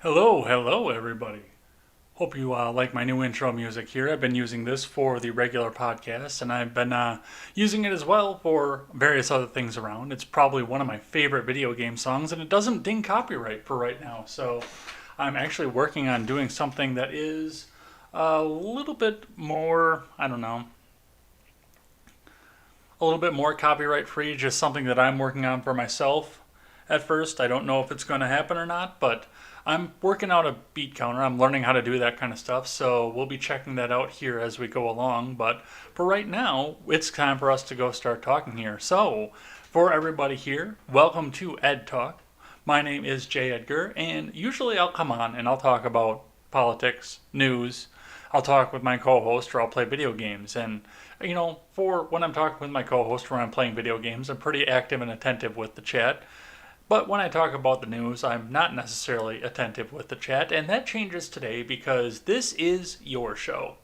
Hello, everybody. Hope you like my new intro music here. I've been using this for the regular podcast, and I've been using it as well for various other things around. It's probably one of my favorite video game songs, and it doesn't ding copyright for right now. So I'm actually working on doing something that is a little bit more, I don't know, a little bit more copyright free, just something that I'm working on for myself at first. I don't know if it's going to happen or not, but I'm working out a beat counter. I'm learning how to do that kind of stuff, so we'll be checking that out here as we go along. But for right now, it's time for us to go start talking here. So, for everybody here, welcome to Ed Talk. My name is Jay Edgar, and usually I'll come on and I'll talk about politics, news. I'll talk with my co-host, or I'll play video games. And for when I'm talking with my co-host, or when I'm playing video games, I'm pretty active and attentive with the chat. But when I talk about the news, I'm not necessarily attentive with the chat, and that changes today because this is your show.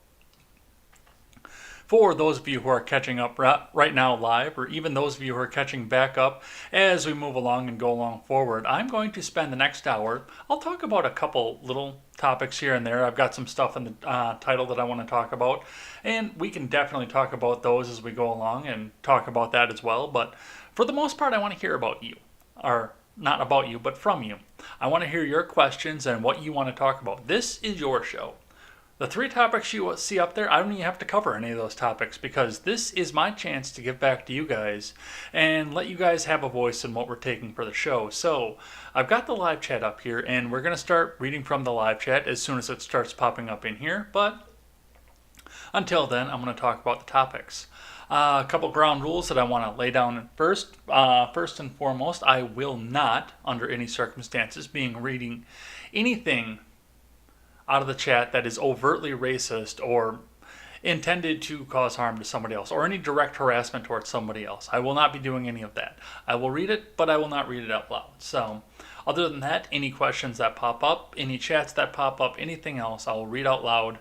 For those of you who are catching up right now live, or even those of you who are catching back up as we move along and go along forward, I'm going to spend the next hour. I'll talk about a couple little topics here and there. I've got some stuff in the title that I want to talk about, and we can definitely talk about those as we go along and talk about that as well. But for the most part, I want to hear about you, or not about you, but from you. I want to hear your questions and what you want to talk about. This is your show. The three topics you see up there, I don't even have to cover any of those topics because this is my chance to give back to you guys and let you guys have a voice in what we're taking for the show. So I've got the live chat up here, and we're going to start reading from the live chat as soon as it starts popping up in here. But until then, I'm going to talk about the topics. A couple ground rules that I want to lay down first. First and foremost, I will not, under any circumstances, be reading anything out of the chat that is overtly racist or intended to cause harm to somebody else, or any direct harassment towards somebody else. I will not be doing any of that. I will read it, but I will not read it out loud. So, other than that, any questions that pop up, any chats that pop up, anything else, I will read out loud,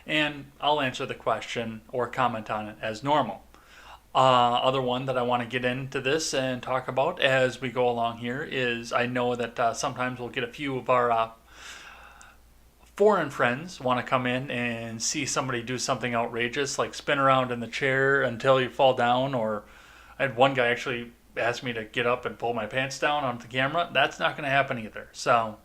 and I'll answer the question or comment on it as normal. Other one that I want to get into this and talk about as we go along here is I know that sometimes we'll get a few of our foreign friends want to come in and see somebody do something outrageous, like spin around in the chair until you fall down. Or I had one guy actually ask me to get up and pull my pants down onto the camera. That's not going to happen either. So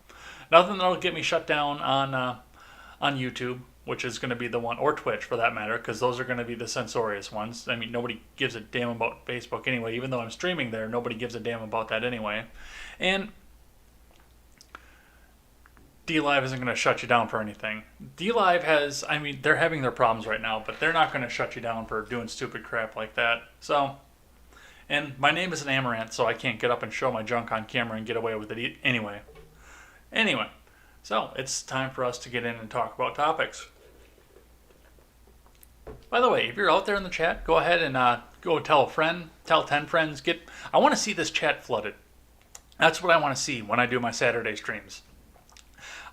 nothing that'll get me shut down on YouTube, which is going to be the one, or Twitch for that matter, because those are going to be the censorious ones. I mean, nobody gives a damn about Facebook anyway. Even though I'm streaming there, nobody gives a damn about that anyway. And DLive isn't going to shut you down for anything. DLive has, I mean, they're having their problems right now, but they're not going to shut you down for doing stupid crap like that. So, and my name is an Amaranth, so I can't get up and show my junk on camera and get away with it anyway. Anyway, so it's time for us to get in and talk about topics. By the way, if you're out there in the chat, go ahead and go tell a friend, tell 10 friends. I want to see this chat flooded. That's what I want to see when I do my Saturday streams.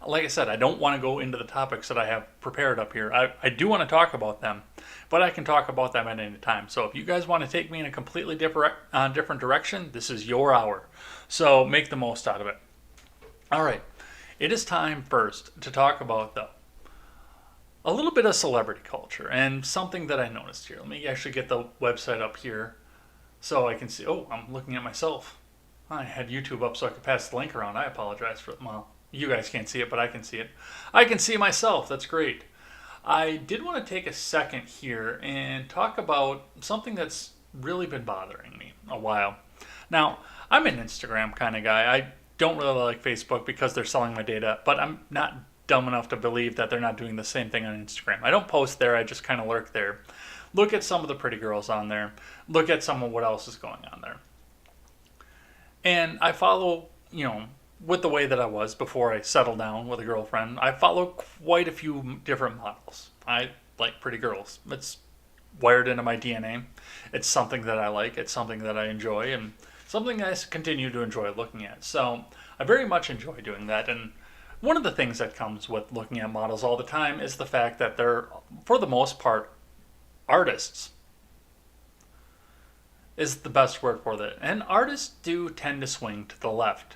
Like I said, I don't want to go into the topics that I have prepared up here. I do want to talk about them, but I can talk about them at any time. So if you guys want to take me in a completely different direction, this is your hour. So make the most out of it. All right. It is time first to talk about, though, a little bit of celebrity culture and something that I noticed here. Let me actually get the website up here so I can see. Oh, I'm looking at myself. I had YouTube up so I could pass the link around. I apologize for, well, you guys can't see it, but I can see it. I can see myself. That's great. I did want to take a second here and talk about something that's really been bothering me a while. Now, I'm an Instagram kind of guy. I don't really like Facebook because they're selling my data, but I'm not dumb enough to believe that they're not doing the same thing on Instagram. I don't post there. I just kind of lurk there. Look at some of the pretty girls on there. Look at some of what else is going on there. And I follow, with the way that I was before I settled down with a girlfriend, I follow quite a few different models. I like pretty girls. It's wired into my DNA. It's something that I like. It's something that I enjoy, and something I continue to enjoy looking at. So I very much enjoy doing that. And one of the things that comes with looking at models all the time is the fact that they're, for the most part, artists. Is the best word for that. And artists do tend to swing to the left,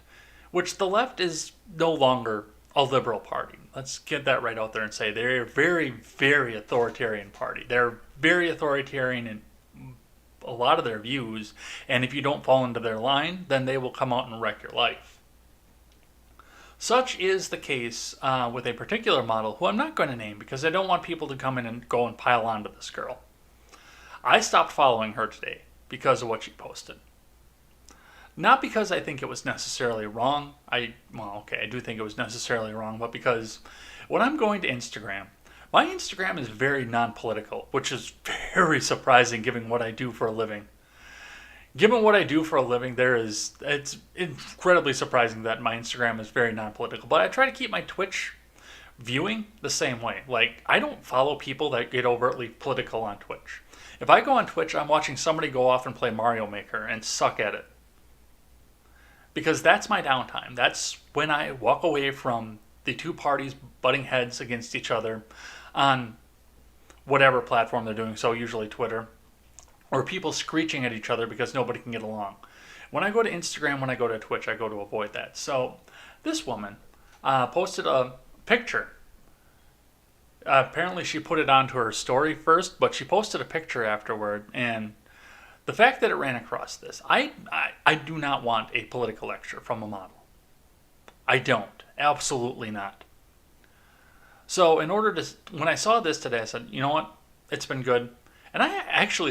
which the left is no longer a liberal party. Let's get that right out there and say they're a very, very authoritarian party. They're very authoritarian in a lot of their views, and if you don't fall into their line, then they will come out and wreck your life. Such is the case with a particular model who I'm not going to name because I don't want people to come in and go and pile onto this girl. I stopped following her today because of what she posted. Not because I think it was necessarily wrong. I do think it was necessarily wrong, but because when I'm going to Instagram, my Instagram is very non-political, which is very surprising given what I do for a living. Given what I do for a living, it's incredibly surprising that my Instagram is very non-political. But I try to keep my Twitch viewing the same way. Like, I don't follow people that get overtly political on Twitch. If I go on Twitch, I'm watching somebody go off and play Mario Maker and suck at it. Because that's my downtime. That's when I walk away from the two parties butting heads against each other on whatever platform they're doing, so usually Twitter, or people screeching at each other because nobody can get along. When I go to Instagram, when I go to Twitch, I go to avoid that. So this woman posted a picture. Apparently she put it onto her story first, but she posted a picture afterward, and the fact that it ran across this, I do not want a political lecture from a model. I don't. Absolutely not. So when I saw this today, I said, you know what? It's been good. And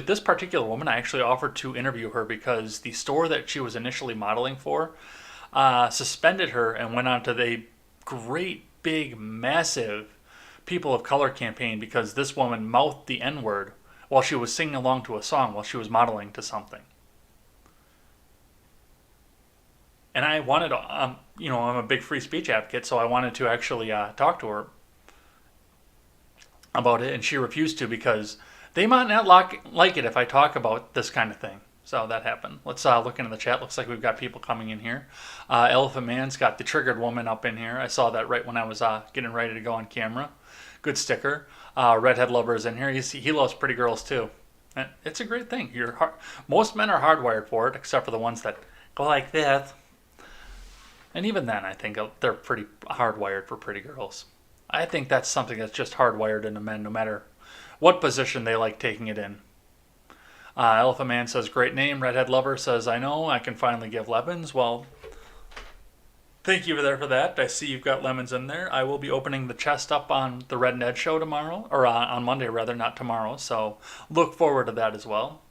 this particular woman, I actually offered to interview her because the store that she was initially modeling for suspended her and went on to the great, big, massive People of Color campaign because this woman mouthed the N-word while she was singing along to a song while she was modeling to something. And I wanted to, I'm a big free speech advocate, so I wanted to actually talk to her about it, and she refused to because they might not like it if I talk about this kind of thing. So that happened. Let's look into the chat. Looks like we've got people coming in here. Elephant Man's got the triggered woman up in here. I saw that right when I was getting ready to go on camera. Good sticker. Redhead Lover is in here. He loves pretty girls too. And it's a great thing. Most men are hardwired for it, except for the ones that go like this. And even then, I think they're pretty hardwired for pretty girls. I think that's something that's just hardwired into men, no matter what position they like taking it in. Elephant Man says, great name. Redhead Lover says, I know, I can finally give lemons. Well, thank you for that. I see you've got lemons in there. I will be opening the chest up on the Red Ned show tomorrow, or on Monday rather, not tomorrow. So look forward to that as well.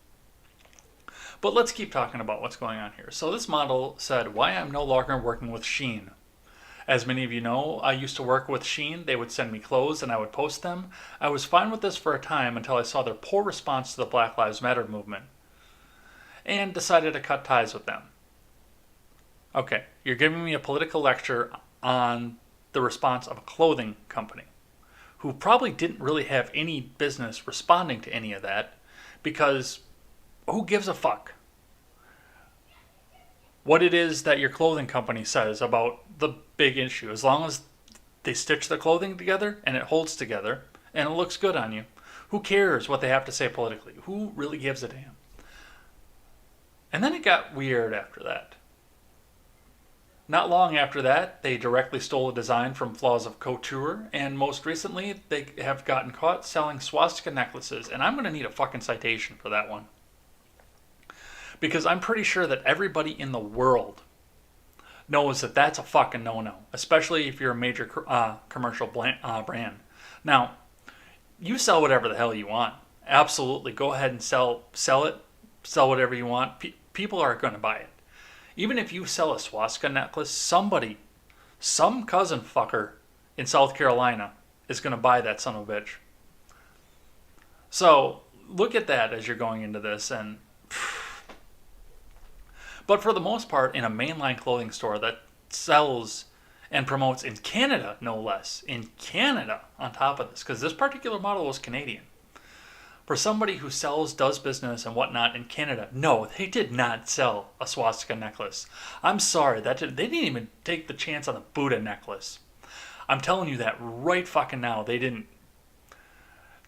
But let's keep talking about what's going on here. So this model said, why I'm no longer working with Sheen. As many of you know, I used to work with Sheen. They would send me clothes and I would post them. I was fine with this for a time until I saw their poor response to the Black Lives Matter movement and decided to cut ties with them. Okay, you're giving me a political lecture on the response of a clothing company who probably didn't really have any business responding to any of that because who gives a fuck what it is that your clothing company says about the big issue? As long as they stitch the clothing together and it holds together and it looks good on you, who cares what they have to say politically? Who really gives a damn? And then it got weird after that. Not long after that, they directly stole a design from Flaws of Couture, and most recently, they have gotten caught selling swastika necklaces, and I'm going to need a fucking citation for that one. Because I'm pretty sure that everybody in the world knows that that's a fucking no-no, especially if you're a major commercial brand. Now, you sell whatever the hell you want. Absolutely, go ahead and sell it, sell whatever you want. People are going to buy it. Even if you sell a swastika necklace, some cousin fucker in South Carolina is going to buy that son of a bitch. So look at that as you're going into this. But for the most part, in a mainline clothing store that sells and promotes in Canada, no less, in Canada on top of this, because this particular model was Canadian. For somebody who does business and whatnot in Canada, no, they did not sell a swastika necklace. I'm sorry, they didn't even take the chance on a Buddha necklace. I'm telling you that right fucking now, they didn't.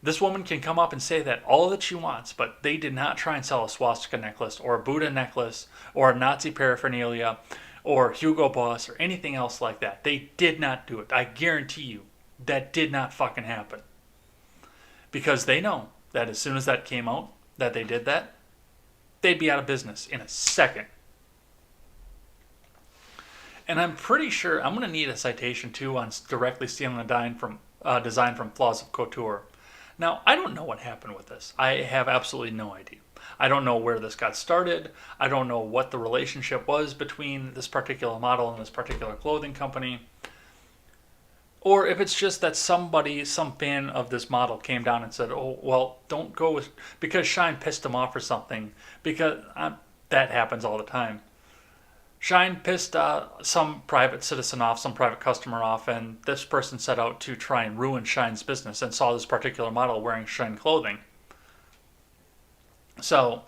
This woman can come up and say that all that she wants, but they did not try and sell a swastika necklace or a Buddha necklace or a Nazi paraphernalia or Hugo Boss or anything else like that. They did not do it. I guarantee you that did not fucking happen. Because they know that as soon as that came out, that they did that, they'd be out of business in a second. And I'm pretty sure I'm going to need a citation too on directly stealing a design from Flaws of Couture. Now, I don't know what happened with this. I have absolutely no idea. I don't know where this got started. I don't know what the relationship was between this particular model and this particular clothing company. Or if it's just that somebody, some fan of this model came down and said, oh, well, don't go with, because Shine pissed him off or something. Because that happens all the time. Shine pissed some private citizen off, some private customer off, and this person set out to try and ruin Shine's business and saw this particular model wearing Shine clothing. So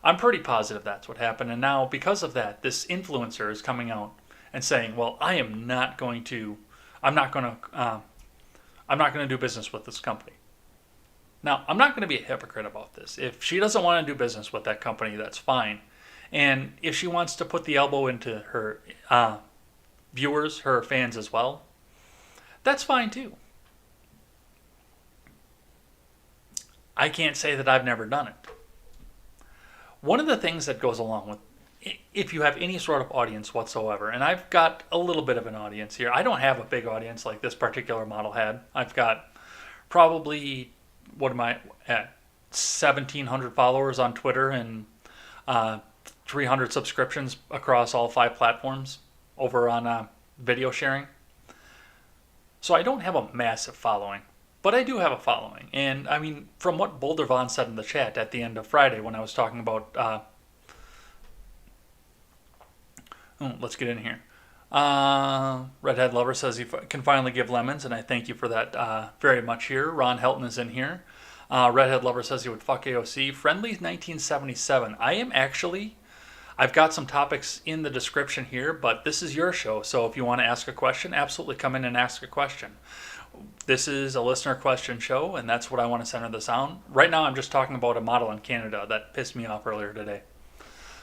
I'm pretty positive that's what happened. And now, because of that, this influencer is coming out and saying, well, I'm not going to do business with this company. Now, I'm not going to be a hypocrite about this. If she doesn't want to do business with that company, that's fine. And if she wants to put the elbow into her viewers, her fans as well, that's fine too. I can't say that I've never done it. One of the things that goes along with, if you have any sort of audience whatsoever, and I've got a little bit of an audience here. I don't have a big audience like this particular model had. I've got probably, 1,700 followers on Twitter and 300 subscriptions across all 5 platforms over on video sharing. So I don't have a massive following, but I do have a following. And I mean, from what Boulder Vaughn said in the chat at the end of Friday when I was talking about, let's get in here. Redhead Lover says he can finally give lemons, and I thank you for that very much here. Ron Helton is in here. Redhead Lover says he would fuck AOC. Friendly's 1977. I've got some topics in the description here, but this is your show, so if you want to ask a question, absolutely come in and ask a question. This is a listener question show, and that's what I want to center this on. Right now, I'm just talking about a model in Canada that pissed me off earlier today.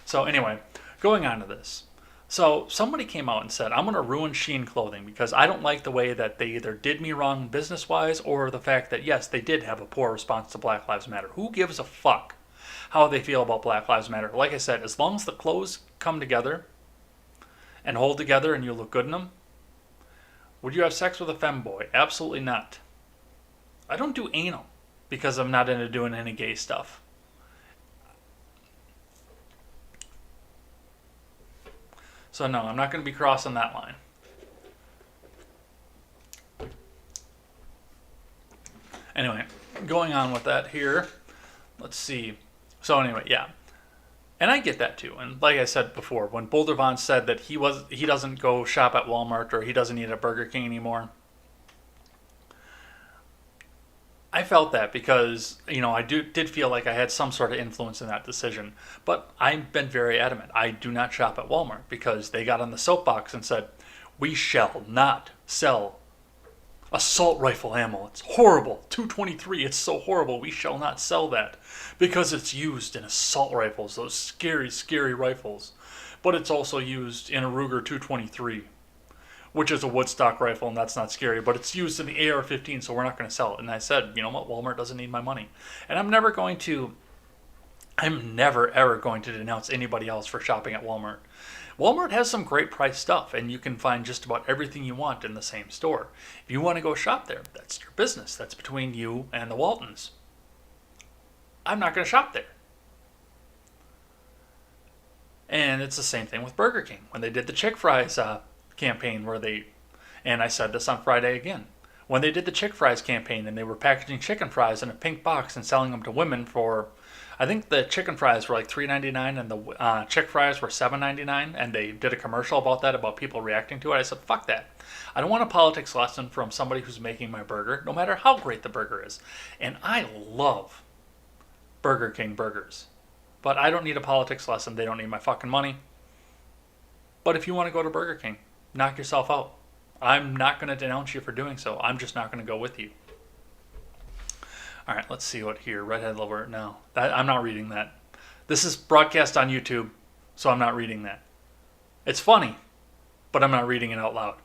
So anyway, going on to this. So somebody came out and said, I'm going to ruin Sheen clothing because I don't like the way that they either did me wrong business-wise or the fact that, yes, they did have a poor response to Black Lives Matter. Who gives a fuck how they feel about Black Lives Matter? Like I said, as long as the clothes come together and hold together and you look good in them, would you have sex with a femboy? Absolutely not. I don't do anal because I'm not into doing any gay stuff. So no, I'm not going to be crossing that line. Anyway, going on with that here. Let's see. So anyway, yeah. And I get that too. And like I said before, when Boulder Vaughn said that he doesn't go shop at Walmart or he doesn't eat at Burger King anymore, I felt that because, I did feel like I had some sort of influence in that decision. But I've been very adamant. I do not shop at Walmart because they got on the soapbox and said, we shall not sell assault rifle ammo. It's horrible. 223, it's so horrible. We shall not sell that because it's used in assault rifles, those scary, scary rifles. But it's also used in a Ruger 223. Which is a woodstock rifle, and that's not scary, but it's used in the AR-15, so we're not going to sell it. And I said, you know what, Walmart doesn't need my money. And I'm never, ever going to denounce anybody else for shopping at Walmart. Walmart has some great price stuff, and you can find just about everything you want in the same store. If you want to go shop there, that's your business. That's between you and the Waltons. I'm not going to shop there. And it's the same thing with Burger King. When they did the Chick Fries campaign and I said this on Friday again, when they did the Chick Fries campaign and they were packaging chicken fries in a pink box and selling them to women for, I think the chicken fries were like $3.99 and the Chick Fries were $7.99, and they did a commercial about that, about people reacting to it. I said, fuck that. I don't want a politics lesson from somebody who's making my burger, no matter how great the burger is. And I love Burger King burgers, but I don't need a politics lesson. They don't need my fucking money. But if you want to go to Burger King, knock yourself out. I'm not going to denounce you for doing so. I'm just not going to go with you. All right, let's see what here. Redhead Lover. No, I'm not reading that. This is broadcast on YouTube, so I'm not reading that. It's funny, but I'm not reading it out loud.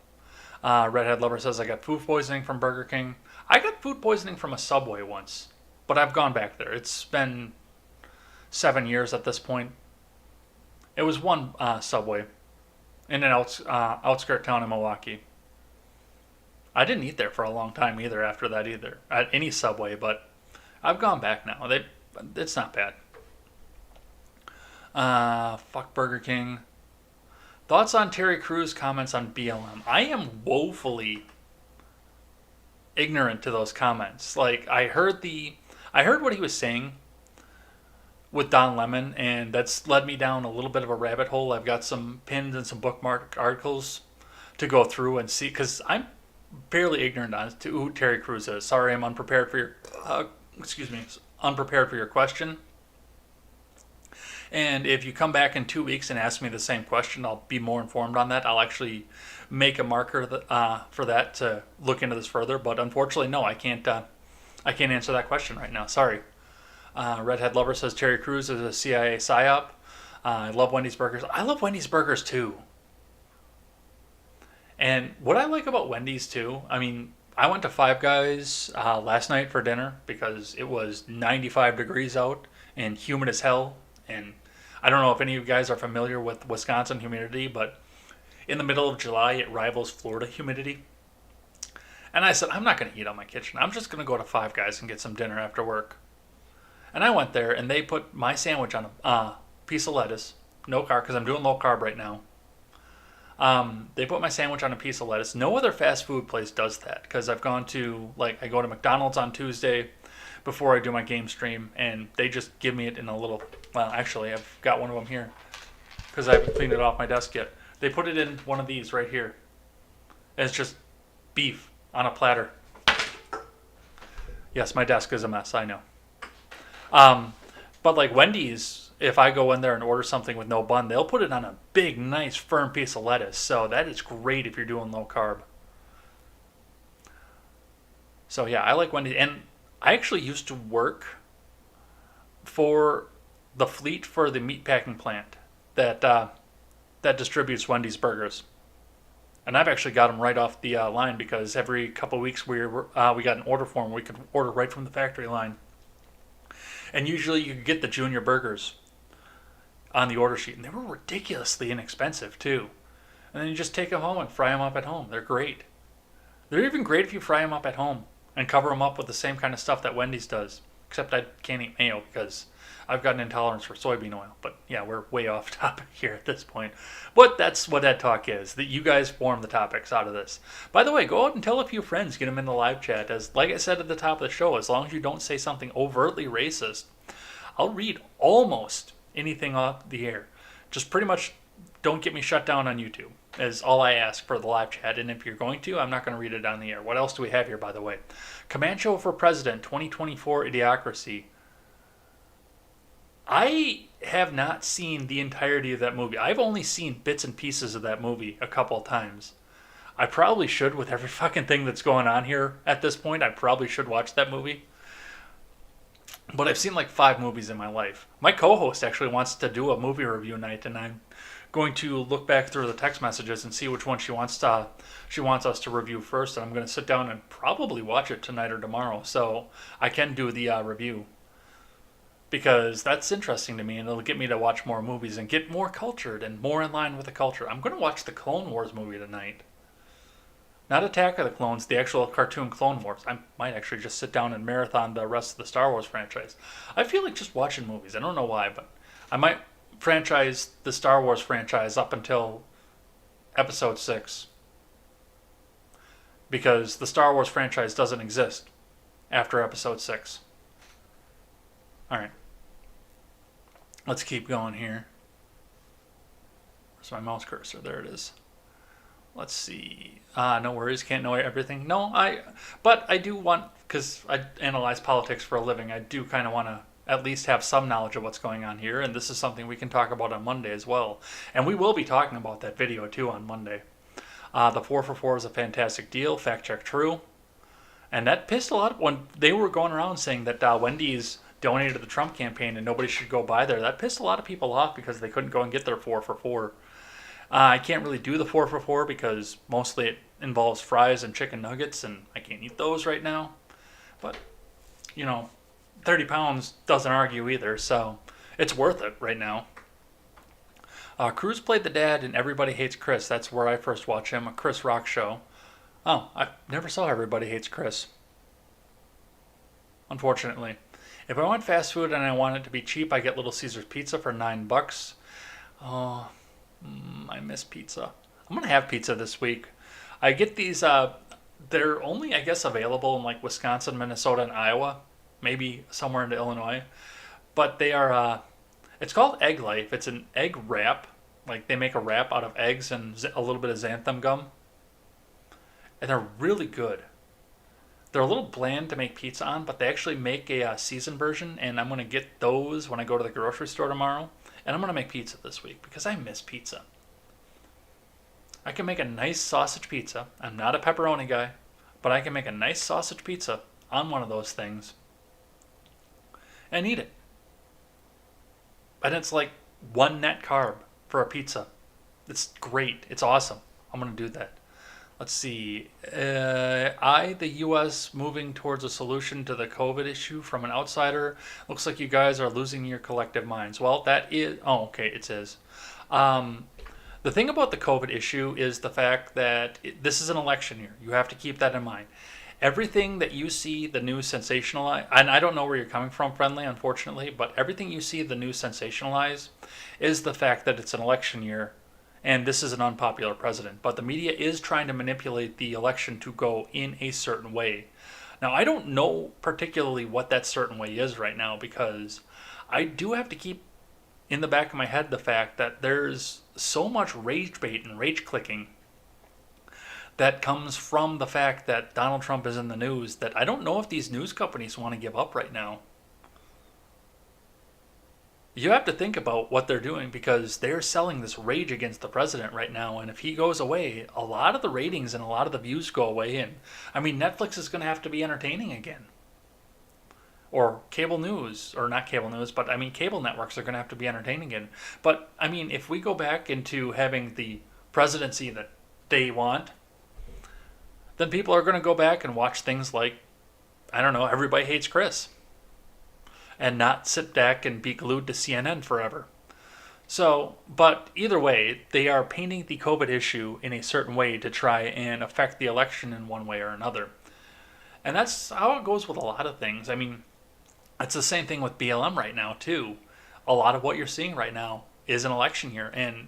Redhead Lover says, I got food poisoning from Burger King. I got food poisoning from a Subway once, but I've gone back there. It's been 7 years at this point. It was one Subway in an outskirt town in Milwaukee. I didn't eat there for a long time either after that either, at any Subway, but I've gone back now. It's not bad. Fuck Burger King. Thoughts on Terry Crews' comments on BLM? I am woefully ignorant to those comments. Like, I heard what he was saying with Don Lemon, and that's led me down a little bit of a rabbit hole. I've got some pins and some bookmark articles to go through and see, because I'm fairly ignorant as to who Terry Crews is. Sorry, I'm unprepared for your unprepared for your question. And if you come back in 2 weeks and ask me the same question, I'll be more informed on that. I'll actually make a marker for that to look into this further. But unfortunately, no, I can't answer that question right now. Sorry. Redhead Lover says Terry Crews is a CIA psyop. I love Wendy's burgers. I love Wendy's burgers too. And what I like about Wendy's too, I mean, I went to Five Guys last night for dinner because it was 95 degrees out and humid as hell. And I don't know if any of you guys are familiar with Wisconsin humidity, but in the middle of July, it rivals Florida humidity. And I said, I'm not going to heat up my kitchen. I'm just going to go to Five Guys and get some dinner after work. And I went there, and they put my sandwich on a piece of lettuce, no carb, because I'm doing low carb right now. They put my sandwich on a piece of lettuce. No other fast food place does that, because I've gone to, I go to McDonald's on Tuesday before I do my game stream, and they just give me it in a little, well, actually, I've got one of them here, because I haven't cleaned it off my desk yet. They put it in one of these right here. And it's just beef on a platter. Yes, my desk is a mess, I know. But like Wendy's, if I go in there and order something with no bun, they'll put it on a big, nice, firm piece of lettuce. So that is great if you're doing low carb. So yeah, I like Wendy's. And I actually used to work for the fleet for the meatpacking plant that distributes Wendy's burgers. And I've actually got them right off the line because every couple of weeks we got an order form where we could order right from the factory line. And usually you could get the junior burgers on the order sheet. And they were ridiculously inexpensive too. And then you just take them home and fry them up at home. They're great. They're even great if you fry them up at home and cover them up with the same kind of stuff that Wendy's does. Except I can't eat mayo because I've got an intolerance for soybean oil. But yeah, we're way off topic here at this point. But that's what that talk is. That you guys form the topics out of this. By the way, go out and tell a few friends. Get them in the live chat. As like I said at the top of the show, as long as you don't say something overtly racist, I'll read almost anything off the air. Just pretty much don't get me shut down on YouTube. Is all I ask for the live chat. And if you're going to, I'm not going to read it on the air. What else do we have here, by the way? Comancho for President 2024 Idiocracy. I have not seen the entirety of that movie. I've only seen bits and pieces of that movie a couple of times. I probably should, with every fucking thing that's going on here at this point. I probably should watch that movie. But I've seen like 5 movies in my life. My co-host actually wants to do a movie review night, and I'm going to look back through the text messages and see which one she wants us to review first. And I'm going to sit down and probably watch it tonight or tomorrow, so I can do the review. Because that's interesting to me, and it'll get me to watch more movies and get more cultured and more in line with the culture. I'm going to watch the Clone Wars movie tonight. Not Attack of the Clones, the actual cartoon Clone Wars. I might actually just sit down and marathon the rest of the Star Wars franchise. I feel like just watching movies. I don't know why, but I might franchise the Star Wars franchise up until Episode 6. Because the Star Wars franchise doesn't exist after Episode 6. Alright. Let's keep going here. Where's my mouse cursor? There it is. Let's see. No worries. Can't know everything. No, but I do want, because I analyze politics for a living, I do kind of want to at least have some knowledge of what's going on here, and this is something we can talk about on Monday as well. And we will be talking about that video too on Monday. The 4 for 4 is a fantastic deal. Fact check true. And that pissed a lot, when they were going around saying that Wendy's donated to the Trump campaign and nobody should go by there. That pissed a lot of people off because they couldn't go and get their 4 for 4. I can't really do the 4 for 4 because mostly it involves fries and chicken nuggets, and I can't eat those right now. But, you know, 30 pounds doesn't argue either, so it's worth it right now. Cruz played the dad in Everybody Hates Chris. That's where I first watched him, a Chris Rock show. Oh, I never saw Everybody Hates Chris, unfortunately. If I want fast food and I want it to be cheap, I get Little Caesars Pizza for $9. Oh, I miss pizza. I'm gonna have pizza this week. I get these. They're only, I guess, available in like Wisconsin, Minnesota, and Iowa, maybe somewhere into Illinois. But they are. It's called Egg Life. It's an egg wrap. Like they make a wrap out of eggs and a little bit of xanthan gum, and they're really good. They're a little bland to make pizza on, but they actually make a seasoned version, and I'm gonna get those when I go to the grocery store tomorrow. And I'm gonna make pizza this week because I miss pizza. I can make a nice sausage pizza. I'm not a pepperoni guy, but I can make a nice sausage pizza on one of those things and eat it. And it's like one net carb for a pizza. It's great. It's awesome. I'm going to do that. Let's see. The U.S. moving towards a solution to the COVID issue from an outsider. Looks like you guys are losing your collective minds. Well, that is... Oh, okay, it says. The thing about the COVID issue is the fact that this is an election year. You have to keep that in mind. Everything that you see the news sensationalize, and I don't know where you're coming from, Friendly, unfortunately, but everything you see the news sensationalize is the fact that it's an election year and this is an unpopular president. But the media is trying to manipulate the election to go in a certain way. Now, I don't know particularly what that certain way is right now because I do have to keep in the back of my head the fact that there's so much rage bait and rage clicking that comes from the fact that Donald Trump is in the news that I don't know if these news companies want to give up right now. You have to think about what they're doing because they're selling this rage against the president right now, and if he goes away, a lot of the ratings and a lot of the views go away, and I mean, Netflix is going to have to be entertaining again. Or cable news, or not cable news, but I mean, cable networks are going to have to be entertaining again. But I mean, if we go back into having the presidency that they want, then people are going to go back and watch things like, I don't know, Everybody Hates Chris, and not sit back and be glued to CNN forever. So, but either way, they are painting the COVID issue in a certain way to try and affect the election in one way or another. And that's how it goes with a lot of things. I mean, it's the same thing with BLM right now, too. A lot of what you're seeing right now is an election year. And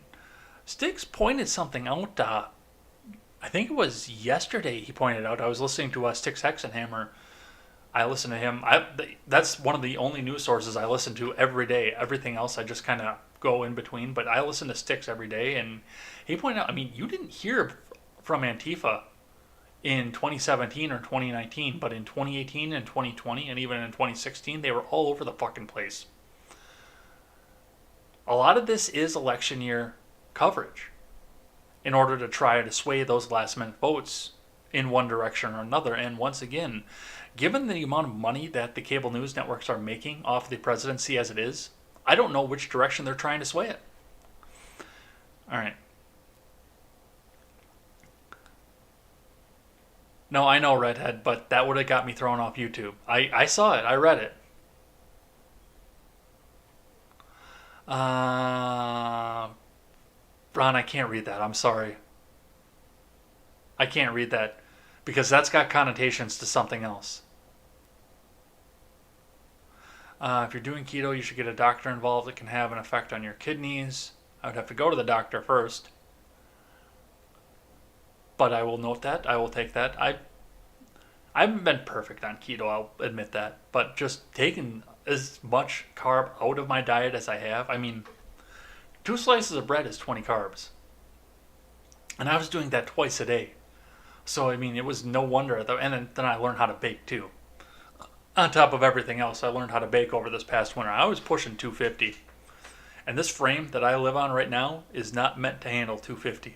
Stiggs pointed something out. I think it was yesterday he pointed out. I was listening to Sticks Hexenhammer. I listen to him. That's one of the only news sources I listen to every day. Everything else I just kind of go in between. But I listen to Sticks every day. And he pointed out, I mean, you didn't hear from Antifa in 2017 or 2019, but in 2018 and 2020 and even in 2016, they were all over the fucking place. A lot of this is election year coverage in order to try to sway those last minute votes in one direction or another. And once again, given the amount of money that the cable news networks are making off the presidency as it is, I don't know which direction they're trying to sway it. All right. No, I know, Redhead, but that would have got me thrown off YouTube. I saw it. I read it. Ron, I can't read that. I'm sorry. I can't read that because that's got connotations to something else. If you're doing keto, you should get a doctor involved. It can have an effect on your kidneys. I would have to go to the doctor first. But I will note that. I will take that. I haven't been perfect on keto, I'll admit that. But just taking as much carb out of my diet as I have. I mean, 2 slices of bread is 20 carbs. And I was doing that twice a day. So, I mean, it was no wonder. And then I learned how to bake, too. On top of everything else, I learned how to bake over this past winter. I was pushing 250. And this frame that I live on right now is not meant to handle 250.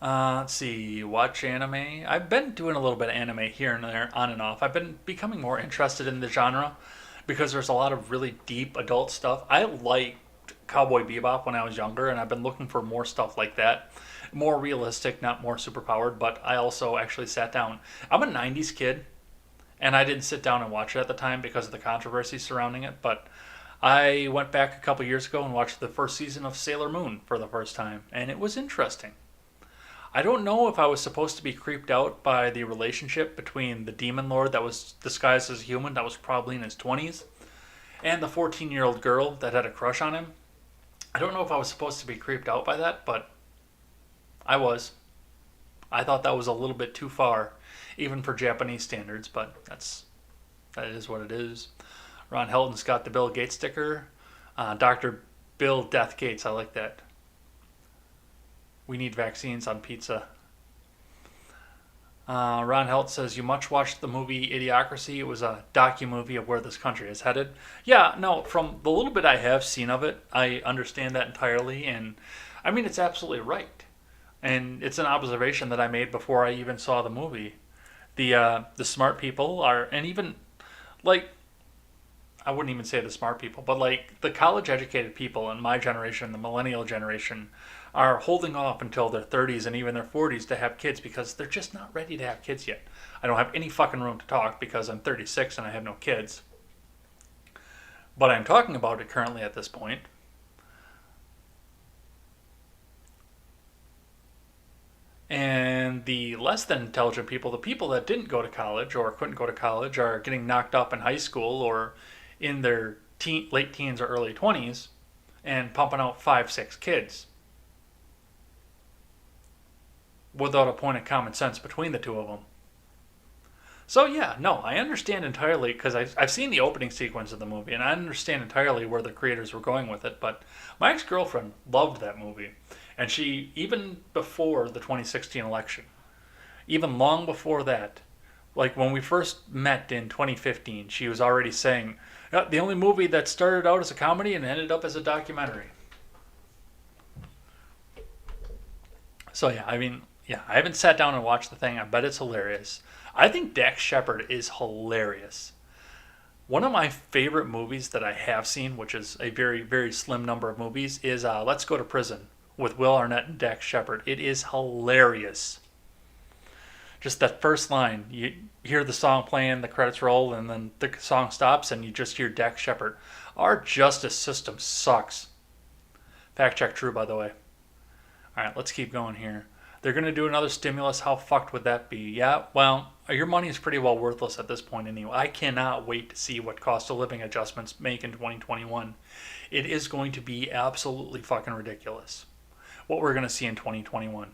Let's see, watch anime. I've been doing a little bit of anime here and there, on and off. I've been becoming more interested in the genre because there's a lot of really deep adult stuff. I like Cowboy Bebop when I was younger, and I've been looking for more stuff like that. More realistic, not more superpowered, but I also actually sat down. I'm a 90s kid, and I didn't sit down and watch it at the time because of the controversy surrounding it, but I went back a couple years ago and watched the first season of Sailor Moon for the first time, and it was interesting. I don't know if I was supposed to be creeped out by the relationship between the demon lord that was disguised as a human, that was probably in his 20s, and the 14-year-old girl that had a crush on him. I don't know if I was supposed to be creeped out by that, but I was. I thought that was a little bit too far, even for Japanese standards, but that is what it is. Ron Helton's got the Bill Gates sticker. Dr. Bill Death Gates, I like that. We need vaccines on pizza. Ron Helt says, you much watched the movie Idiocracy. It was a docu-movie of where this country is headed. Yeah, no, from the little bit I have seen of it, I understand that entirely. And I mean, it's absolutely right. And it's an observation that I made before I even saw the movie. The smart people are, and even, like, I wouldn't even say the smart people, but like the college educated people in my generation, the millennial generation, are holding off until their 30s and even their 40s to have kids because they're just not ready to have kids yet. I don't have any fucking room to talk because I'm 36 and I have no kids. But I'm talking about it currently at this point. And the less than intelligent people, the people that didn't go to college or couldn't go to college, are getting knocked up in high school or in their late teens or early 20s and pumping out 5, 6 kids without a point of common sense between the two of them. So yeah, no, I understand entirely because I've seen the opening sequence of the movie and I understand entirely where the creators were going with it. But my ex-girlfriend loved that movie, and she, even before the 2016 election, even long before that, like when we first met in 2015, she was already saying, "Yeah, the only movie that started out as a comedy and ended up as a documentary." So yeah, I mean, yeah, I haven't sat down and watched the thing. I bet it's hilarious. I think Dax Shepard is hilarious. One of my favorite movies that I have seen, which is a very, very slim number of movies, is Let's Go to Prison with Will Arnett and Dax Shepard. It is hilarious. Just that first line, you hear the song playing, the credits roll, and then the song stops, and you just hear Dax Shepard. Our justice system sucks. Fact check true, by the way. All right, let's keep going here. They're going to do another stimulus. How fucked would that be? Yeah, well, your money is pretty well worthless at this point anyway. I cannot wait to see what cost of living adjustments make in 2021. It is going to be absolutely fucking ridiculous what we're going to see in 2021.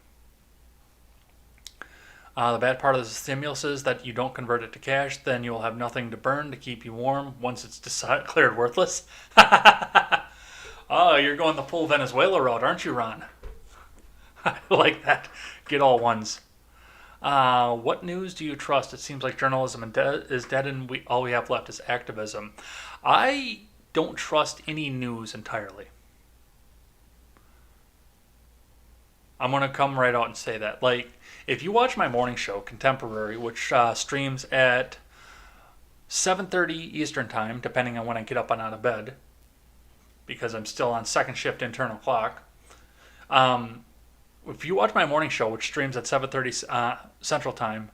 The bad part of the stimulus is that you don't convert it to cash, then you'll have nothing to burn to keep you warm once it's declared worthless. Oh, you're going the full Venezuela route, aren't you, Ron? I like that. Get all ones. What news do you trust? It seems like journalism is dead and all we have left is activism. I don't trust any news entirely. I'm going to come right out and say that. Like, if you watch my morning show, Contemporary, which streams at 7:30 Eastern Time, depending on when I get up and out of bed, because I'm still on second shift internal clock. If you watch my morning show, which streams at 7:30 Central Time,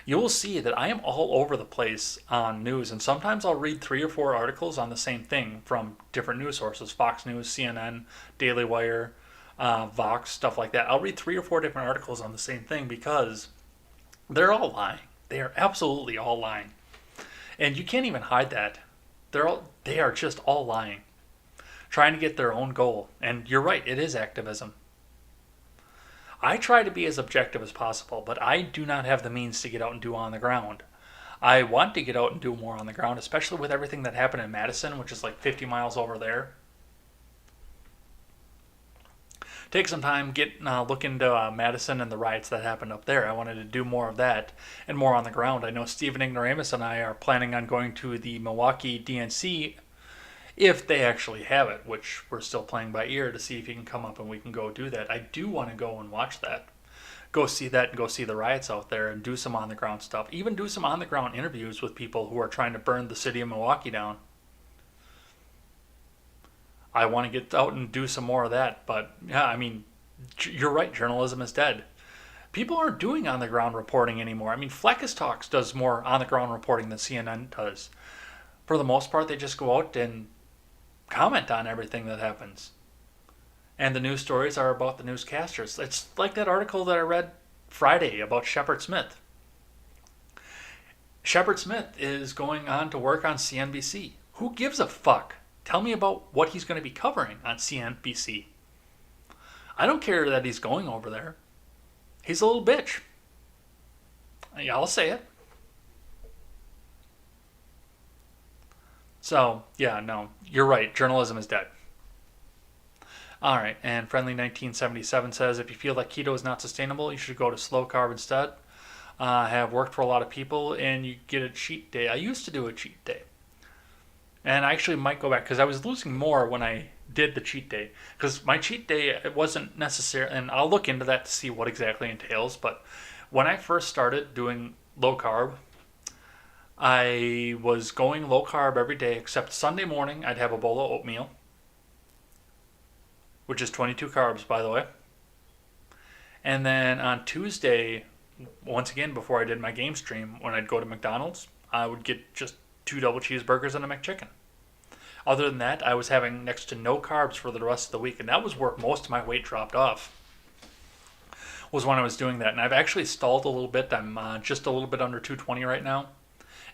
you will see that I am all over the place on news. And sometimes I'll read 3 or 4 articles on the same thing from different news sources, Fox News, CNN, Daily Wire, Vox, stuff like that. I'll read 3 or 4 different articles on the same thing because they're all lying. They are absolutely all lying. And you can't even hide that. They are just all lying, trying to get their own goal. And you're right, it is activism. I try to be as objective as possible, but I do not have the means to get out and do on the ground. I want to get out and do more on the ground, especially with everything that happened in Madison, which is like 50 miles over there. Take some time, look into Madison and the riots that happened up there. I wanted to do more of that and more on the ground. I know Stephen Ignoramus and I are planning on going to the Milwaukee DNC if they actually have it, which we're still playing by ear to see if he can come up and we can go do that. I do want to go and watch that. Go see that and go see the riots out there and do some on-the-ground stuff. Even do some on-the-ground interviews with people who are trying to burn the city of Milwaukee down. I want to get out and do some more of that. But yeah, I mean, you're right. Journalism is dead. People aren't doing on the ground reporting anymore. I mean, Fleckis Talks does more on the ground reporting than CNN does. For the most part, they just go out and comment on everything that happens. And the news stories are about the newscasters. It's like that article that I read Friday about Shepard Smith. Shepard Smith is going on to work on CNBC. Who gives a fuck? Tell me about what he's going to be covering on CNBC. I don't care that he's going over there. He's a little bitch. Yeah, I'll say it. So, yeah, no, you're right. Journalism is dead. All right, and Friendly 1977 says if you feel that keto is not sustainable, you should go to slow carb instead. Have worked for a lot of people, and you get a cheat day. I used to do a cheat day, and I actually might go back because I was losing more when I did the cheat day. Because my cheat day, it wasn't necessary, and I'll look into that to see what exactly entails. But when I first started doing low carb, I was going low carb every day except Sunday morning. I'd have a bowl of oatmeal, which is 22 carbs, by the way. And then on Tuesday, once again, before I did my game stream, when I'd go to McDonald's, I would get just 2 double cheeseburgers and a McChicken. Other than that, I was having next to no carbs for the rest of the week, and that was where most of my weight dropped off, was when I was doing that. And I've actually stalled a little bit. I'm just a little bit under 220 right now,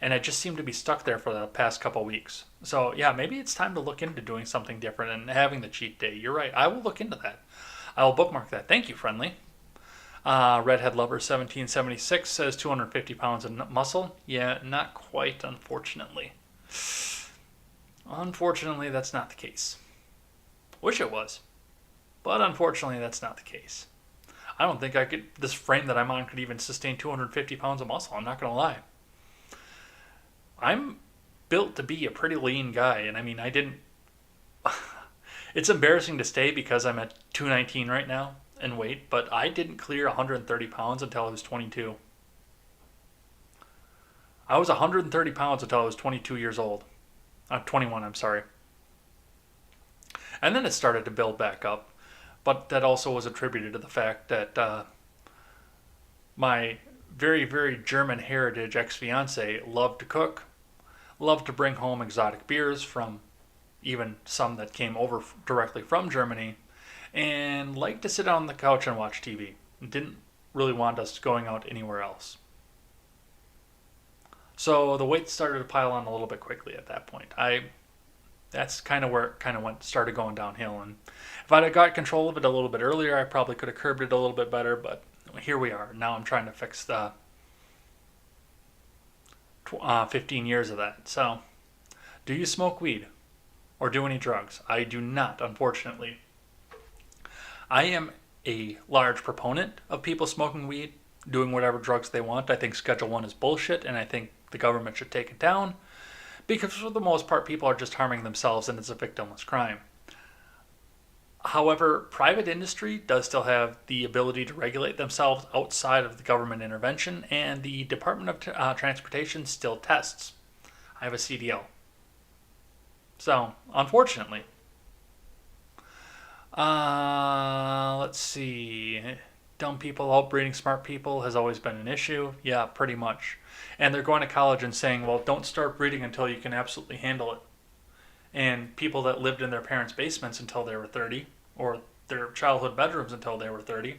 and I just seem to be stuck there for the past couple weeks. So yeah, maybe it's time to look into doing something different and having the cheat day. You're right. I will look into that. I will bookmark that. Thank you, Friendly. Redhead Lover 1776 says 250 pounds of muscle. Yeah, not quite, unfortunately. Unfortunately, that's not the case. Wish it was. But unfortunately, that's not the case. I don't think this frame that I'm on could even sustain 250 pounds of muscle. I'm not going to lie. I'm built to be a pretty lean guy. And I mean, I didn't... It's embarrassing to say because I'm at 219 right now in weight. But I didn't clear 130 pounds until I was 22. I was 130 pounds until I was 22 years old. 21, I'm sorry. And then it started to build back up. But that also was attributed to the fact that my very, very German heritage ex-fiance loved to cook, loved to bring home exotic beers from even some that came over directly from Germany, and liked to sit on the couch and watch TV. Didn't really want us going out anywhere else. So the weight started to pile on a little bit quickly at that point. That's kind of where it kind of started going downhill. And if I'd have got control of it a little bit earlier, I probably could have curbed it a little bit better. But here we are. Now I'm trying to fix the 15 years of that. So, do you smoke weed or do any drugs? I do not, unfortunately. I am a large proponent of people smoking weed, doing whatever drugs they want. I think Schedule 1 is bullshit, and I think the government should take it down because for the most part people are just harming themselves and it's a victimless crime. However, private industry does still have the ability to regulate themselves outside of the government intervention, and the Department of Transportation still tests. I have a CDL. So, unfortunately. Let's see. Dumb people outbreeding smart people has always been an issue. Yeah, pretty much. And they're going to college and saying, well, don't start breeding until you can absolutely handle it. And people that lived in their parents' basements until they were 30, or their childhood bedrooms until they were 30,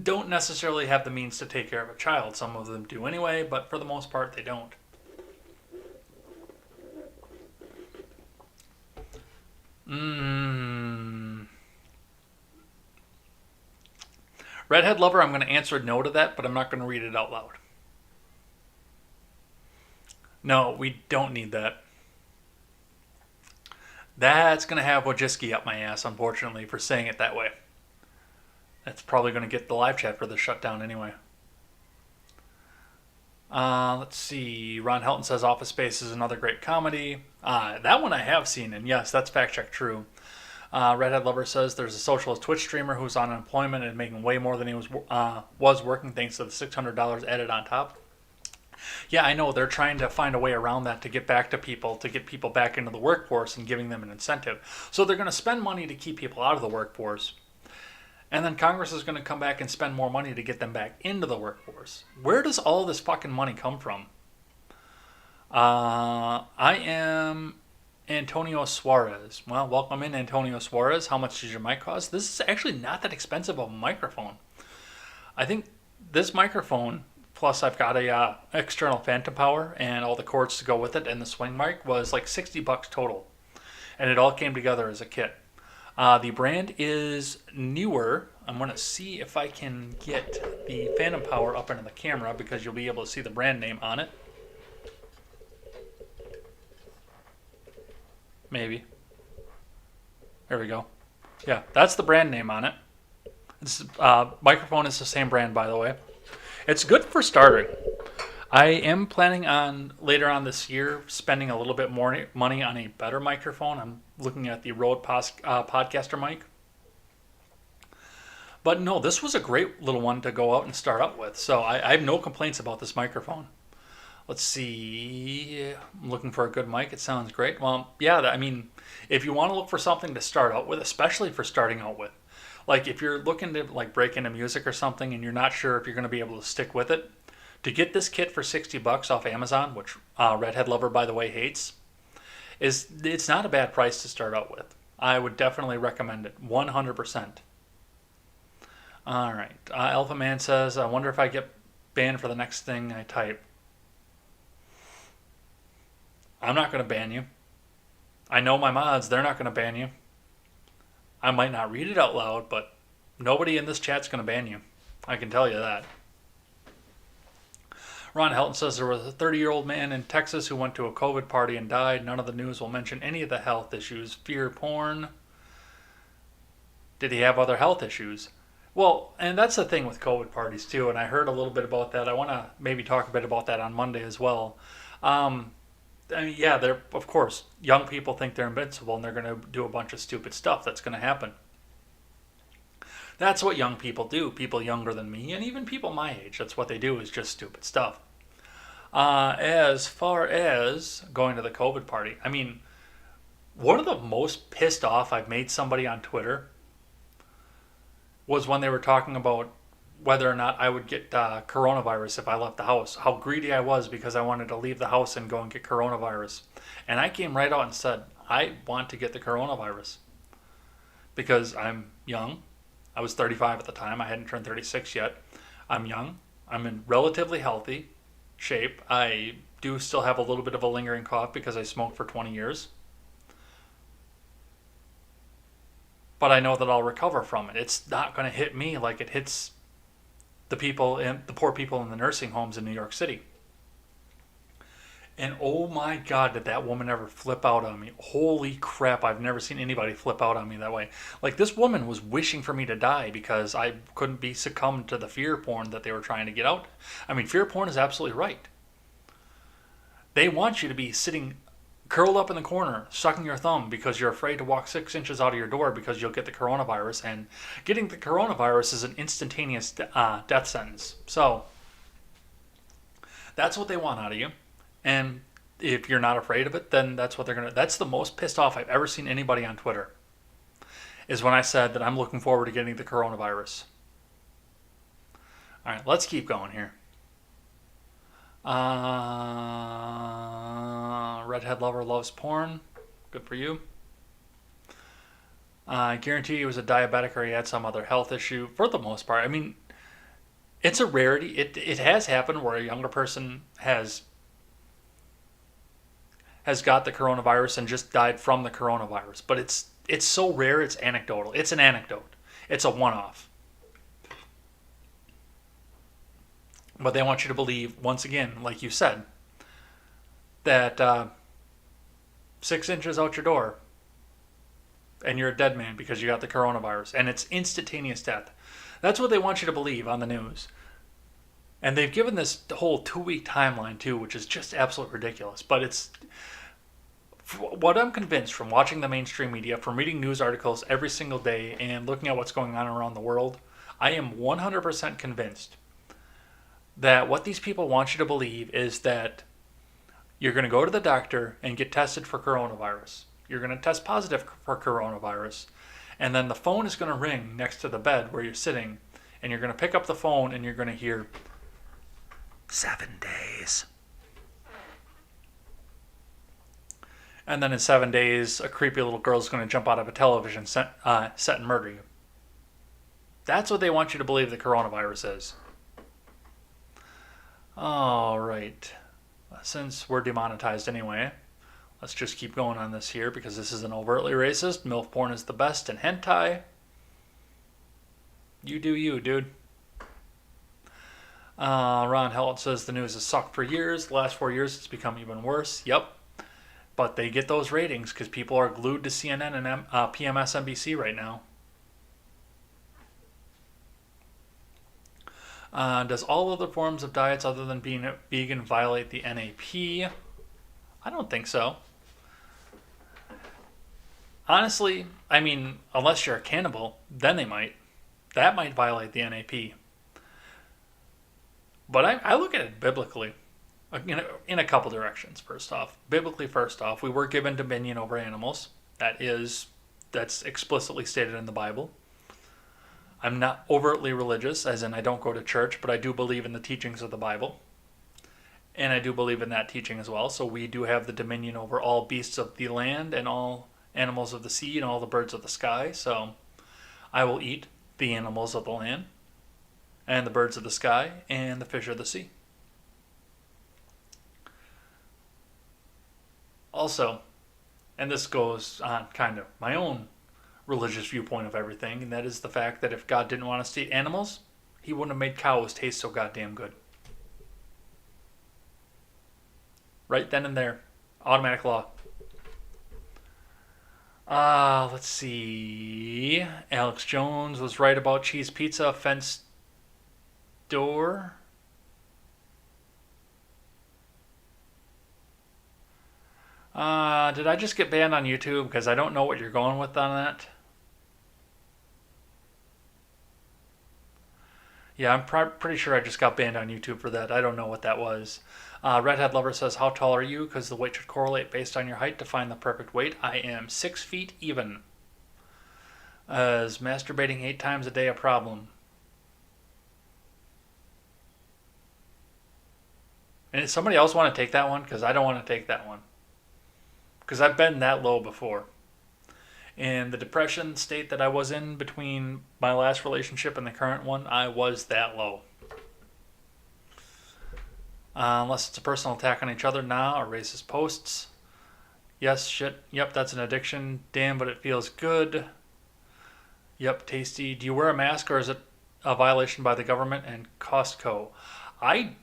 don't necessarily have the means to take care of a child. Some of them do anyway, but for the most part, they don't. Redhead Lover, I'm going to answer no to that, but I'm not going to read it out loud. No, we don't need that. That's going to have Wojcicki up my ass, unfortunately, for saying it that way. That's probably going to get the live chat for this shut down anyway. Let's see. Ron Helton says Office Space is another great comedy. That one I have seen, and yes, that's fact check true. Redhead Lover says there's a socialist Twitch streamer who's on unemployment and making way more than he was working thanks to the $600 added on top. Yeah, I know they're trying to find a way around that to get back to people, to get people back into the workforce and giving them an incentive. So they're going to spend money to keep people out of the workforce. And then Congress is going to come back and spend more money to get them back into the workforce. Where does all this fucking money come from? I am Antonio Suarez. Well, welcome in, Antonio Suarez. How much does your mic cost? This is actually not that expensive of a microphone. I think this microphone, plus I've got a external phantom power and all the cords to go with it, and the swing mic was like $60 total, and it all came together as a kit. The brand is Newer. I'm going to see if I can get the phantom power up into the camera because you'll be able to see the brand name on it. Maybe. There we go. Yeah, that's the brand name on it. This microphone is the same brand, by the way. It's good for starting. I am planning on later on this year spending a little bit more money on a better microphone. I'm looking at the Rode Podcaster mic. But no, this was a great little one to go out and start up with. So I have no complaints about this microphone. Let's see. I'm looking for a good mic. It sounds great. Well, yeah, I mean, if you want to look for something to start out with, especially for starting out with, like if you're looking to like break into music or something and you're not sure if you're going to be able to stick with it, to get this kit for $60 off Amazon, which Redhead Lover, by the way, hates, it's not a bad price to start out with. I would definitely recommend it, 100%. All right. Alpha Man says, I wonder if I get banned for the next thing I type. I'm not going to ban you. I know my mods, they're not going to ban you. I might not read it out loud, but nobody in this chat's going to ban you. I can tell you that. Ron Helton says there was a 30-year-old man in Texas who went to a COVID party and died. None of the news will mention any of the health issues. Fear porn. Did he have other health issues? Well, and that's the thing with COVID parties too, and I heard a little bit about that. I want to maybe talk a bit about that on Monday as well. I mean, yeah, they're, of course, young people think they're invincible and they're going to do a bunch of stupid stuff. That's going to happen. That's what young people do. People younger than me and even people my age, that's what they do, is just stupid stuff. As far as going to the COVID party, I mean, one of the most pissed off I've made somebody on Twitter was when they were talking about whether or not I would get coronavirus if I left the house. How greedy I was because I wanted to leave the house and go and get coronavirus. And I came right out and said, I want to get the coronavirus. Because I'm young. I was 35 at the time. I hadn't turned 36 yet. I'm young. I'm in relatively healthy shape. I do still have a little bit of a lingering cough because I smoked for 20 years. But I know that I'll recover from it. It's not going to hit me like it hits the poor people in the nursing homes in New York City. And oh my God, did that woman ever flip out on me. Holy crap, I've never seen anybody flip out on me that way. Like, this woman was wishing for me to die because I couldn't be succumbed to the fear porn that they were trying to get out. I mean, fear porn is absolutely right. They want you to be sitting curled up in the corner, sucking your thumb because you're afraid to walk 6 inches out of your door because you'll get the coronavirus. And getting the coronavirus is an instantaneous death sentence. So that's what they want out of you. And if you're not afraid of it, then that's what they're going to... That's the most pissed off I've ever seen anybody on Twitter, is when I said that I'm looking forward to getting the coronavirus. All right, let's keep going here. Redhead Lover loves porn. Good for you. I guarantee he was a diabetic or he had some other health issue. For the most part, I mean, it's a rarity. It has happened where a younger person has got the coronavirus and just died from the coronavirus. But it's so rare, it's anecdotal. It's an anecdote. It's a one-off. But they want you to believe, once again, like you said, that 6 inches out your door and you're a dead man because you got the coronavirus. And it's instantaneous death. That's what they want you to believe on the news. And they've given this whole 2-week timeline too, which is just absolutely ridiculous. But it's... What I'm convinced from watching the mainstream media, from reading news articles every single day and looking at what's going on around the world, I am 100% convinced that what these people want you to believe is that you're going to go to the doctor and get tested for coronavirus. You're going to test positive for coronavirus. And then the phone is going to ring next to the bed where you're sitting. And you're going to pick up the phone and you're going to hear 7 days. And then in 7 days, a creepy little girl is going to jump out of a television set and murder you. That's what they want you to believe the coronavirus is. All right. Since we're demonetized anyway, let's just keep going on this here because this isn't overtly racist. MILF porn is the best, and hentai. You do you, dude. Ron Held says the news has sucked for years. The last 4 years, it's become even worse. Yep. But they get those ratings because people are glued to CNN and PMSNBC right now. Does all other forms of diets other than being vegan violate the NAP? I don't think so. Honestly, I mean, unless you're a cannibal, then they might. That might violate the NAP. But I look at it biblically in a couple directions, first off. Biblically, first off, we were given dominion over animals. That's explicitly stated in the Bible. I'm not overtly religious, as in I don't go to church, but I do believe in the teachings of the Bible. And I do believe in that teaching as well. So we do have the dominion over all beasts of the land and all animals of the sea and all the birds of the sky. So I will eat the animals of the land and the birds of the sky and the fish of the sea. Also, and this goes on kind of my own religious viewpoint of everything, and that is the fact that if God didn't want us to eat animals, he wouldn't have made cows taste so goddamn good. Right then and there. Automatic law. Let's see. Alex Jones was right about cheese pizza fence door. Did I just get banned on YouTube? Because I don't know what you're going with on that. Yeah, I'm pretty sure I just got banned on YouTube for that. I don't know what that was. Redhead Lover says, how tall are you? Because the weight should correlate based on your height to find the perfect weight. I am 6 feet even. Is masturbating 8 times a day a problem? And does somebody else want to take that one? Because I don't want to take that one. Because I've been that low before. In the depression state that I was in between my last relationship and the current one, I was that low. Unless it's a personal attack on each other now or racist posts. Yes, shit. Yep, that's an addiction. Damn, but it feels good. Yep, tasty. Do you wear a mask or is it a violation by the government and Costco? I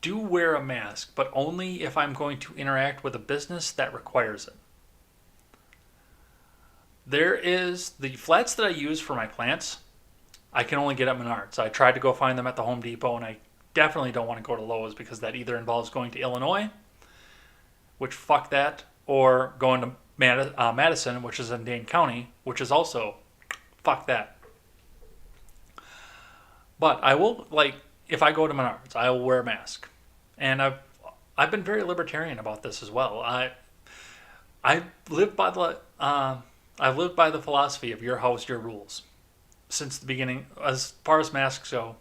do wear a mask, but only if I'm going to interact with a business that requires it. There is the flats that I use for my plants. I can only get at Menards. I tried to go find them at the Home Depot, and I definitely don't want to go to Lowe's because that either involves going to Illinois, which fuck that, or going to Madison, which is in Dane County, which is also fuck that. But I will, if I go to Menards, I will wear a mask. And I've been very libertarian about this as well. I live by the I've lived by the philosophy of your house, your rules since the beginning. As far as masks go,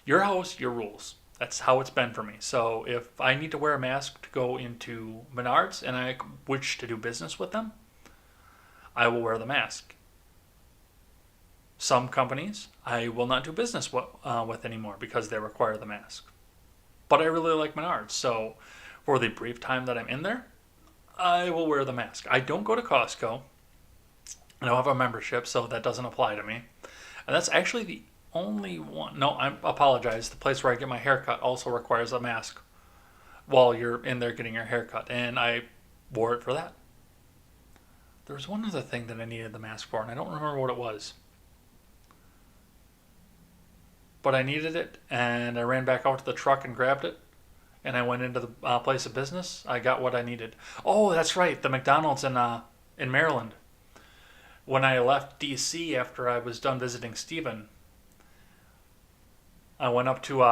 your house, your rules. That's how it's been for me. So if I need to wear a mask to go into Menards and I wish to do business with them, I will wear the mask. Some companies I will not do business with anymore because they require the mask. But I really like Menards, so for the brief time that I'm in there, I will wear the mask. I don't go to Costco. I don't have a membership, so that doesn't apply to me. And that's actually the only one. No, I apologize. The place where I get my haircut also requires a mask while you're in there getting your haircut, and I wore it for that. There was one other thing that I needed the mask for, and I don't remember what it was. But I needed it, and I ran back out to the truck and grabbed it, and I went into the place of business. I got what I needed. Oh, that's right, the McDonald's in Maryland. When I left D.C. after I was done visiting Stephen, I went up to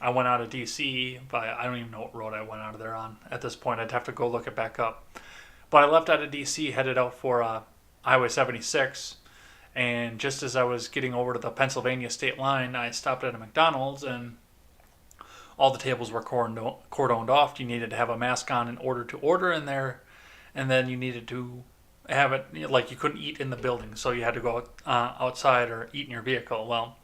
I went out of DC by, I don't even know what road I went out of there on at this point. I'd have to go look it back up. But I left out of DC, headed out for Highway 76. And just as I was getting over to the Pennsylvania state line, I stopped at a McDonald's and all the tables were cordoned off. You needed to have a mask on in order to order in there. And then you needed to have it, like you couldn't eat in the building. So you had to go outside or eat in your vehicle. Well,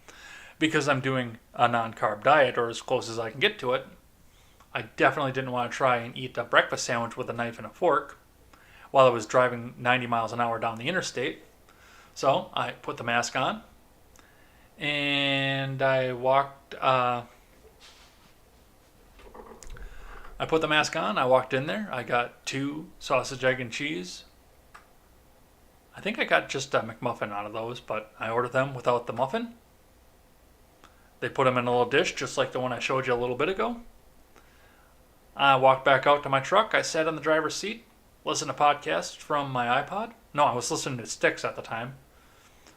because I'm doing a non-carb diet, or as close as I can get to it, I definitely didn't want to try and eat a breakfast sandwich with a knife and a fork while I was driving 90 miles an hour down the interstate. So I put the mask on and I walked. I put the mask on. I walked in there. I got 2 sausage, egg, and cheese. I think I got just a McMuffin out of those, but I ordered them without the muffin. They put them in a little dish, just like the one I showed you a little bit ago. I walked back out to my truck. I sat in the driver's seat, listened to podcasts from my iPod. No, I was listening to Styx at the time.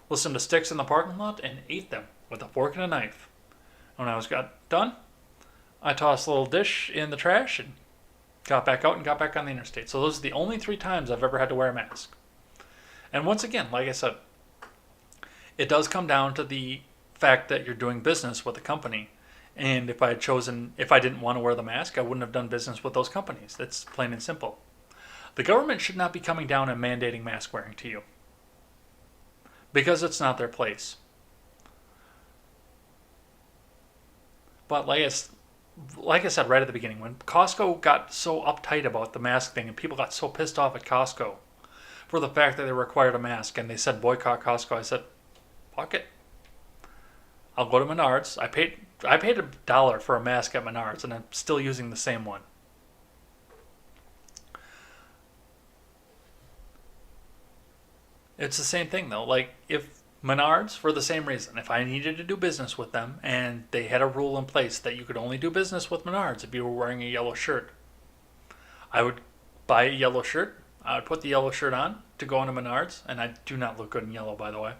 Listened to Styx in the parking lot and ate them with a fork and a knife. When I got done, I tossed a little dish in the trash and got back out and got back on the interstate. So those are the only 3 times I've ever had to wear a mask. And once again, like I said, it does come down to the fact that you're doing business with a company. And if I didn't want to wear the mask, I wouldn't have done business with those companies. That's plain and simple. The government should not be coming down and mandating mask wearing to you, because it's not their place. But like I said right at the beginning, when Costco got so uptight about the mask thing and people got so pissed off at Costco for the fact that they required a mask and they said boycott Costco, I said, fuck it. I'll go to Menards. I paid $1 for a mask at Menards, and I'm still using the same one. It's the same thing though. Like if Menards, for the same reason, if I needed to do business with them and they had a rule in place that you could only do business with Menards if you were wearing a yellow shirt, I would buy a yellow shirt. I would put the yellow shirt on to go into Menards, and I do not look good in yellow, by the way.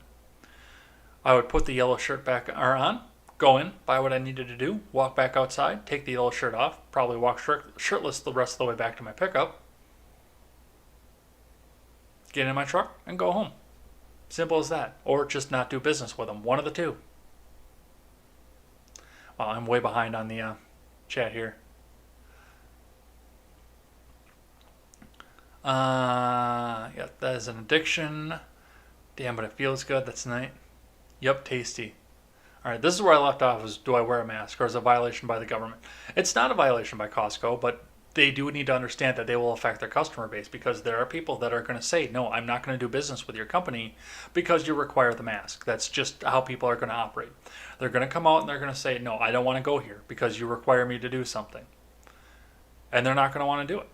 I would put the yellow shirt back on, go in, buy what I needed to do, walk back outside, take the yellow shirt off, probably walk shirtless the rest of the way back to my pickup, get in my truck, and go home. Simple as that. Or just not do business with them. One of the two. Well, I'm way behind on the chat here. Yeah, that is an addiction. Damn, but it feels good. That's nice. Yep, tasty. All right, this is where I left off, was do I wear a mask, or is it a violation by the government? It's not a violation by Costco, but they do need to understand that they will affect their customer base, because there are people that are going to say, no, I'm not going to do business with your company because you require the mask. That's just how people are going to operate. They're going to come out and they're going to say, no, I don't want to go here because you require me to do something. And they're not going to want to do it.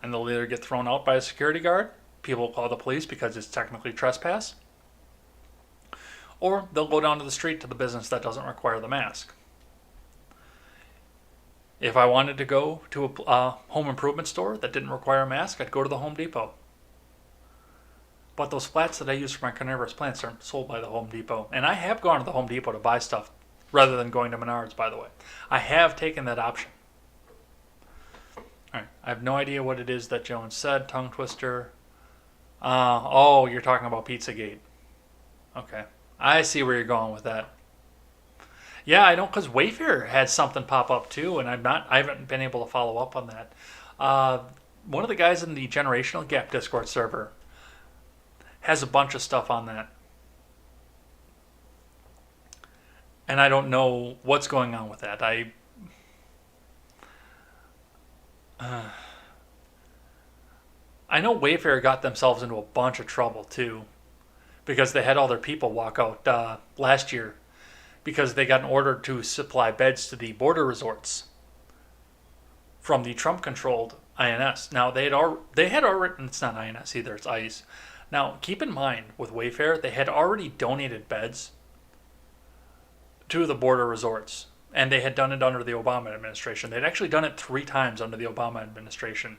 And they'll either get thrown out by a security guard, people will call the police because it's technically trespass, or they'll go down to the street to the business that doesn't require the mask. If I wanted to go to a home improvement store that didn't require a mask, I'd go to the Home Depot. But those flats that I use for my carnivorous plants are sold by the Home Depot. And I have gone to the Home Depot to buy stuff rather than going to Menards, by the way. I have taken that option. All right, I have no idea what it is that Jones said. Tongue twister. Oh, you're talking about Pizzagate. Okay, I see where you're going with that. Yeah, I know, because Wayfair had something pop up too, and I haven't been able to follow up on that. One of the guys in the Generational Gap Discord server has a bunch of stuff on that, and I don't know what's going on with that. I know Wayfair got themselves into a bunch of trouble too, because they had all their people walk out last year because they got an order to supply beds to the border resorts from the Trump-controlled INS. Now they had already, it's not INS either, it's ICE. Now keep in mind with Wayfair, they had already donated beds to the border resorts, and they had done it under the Obama administration. They'd actually done it 3 times under the Obama administration.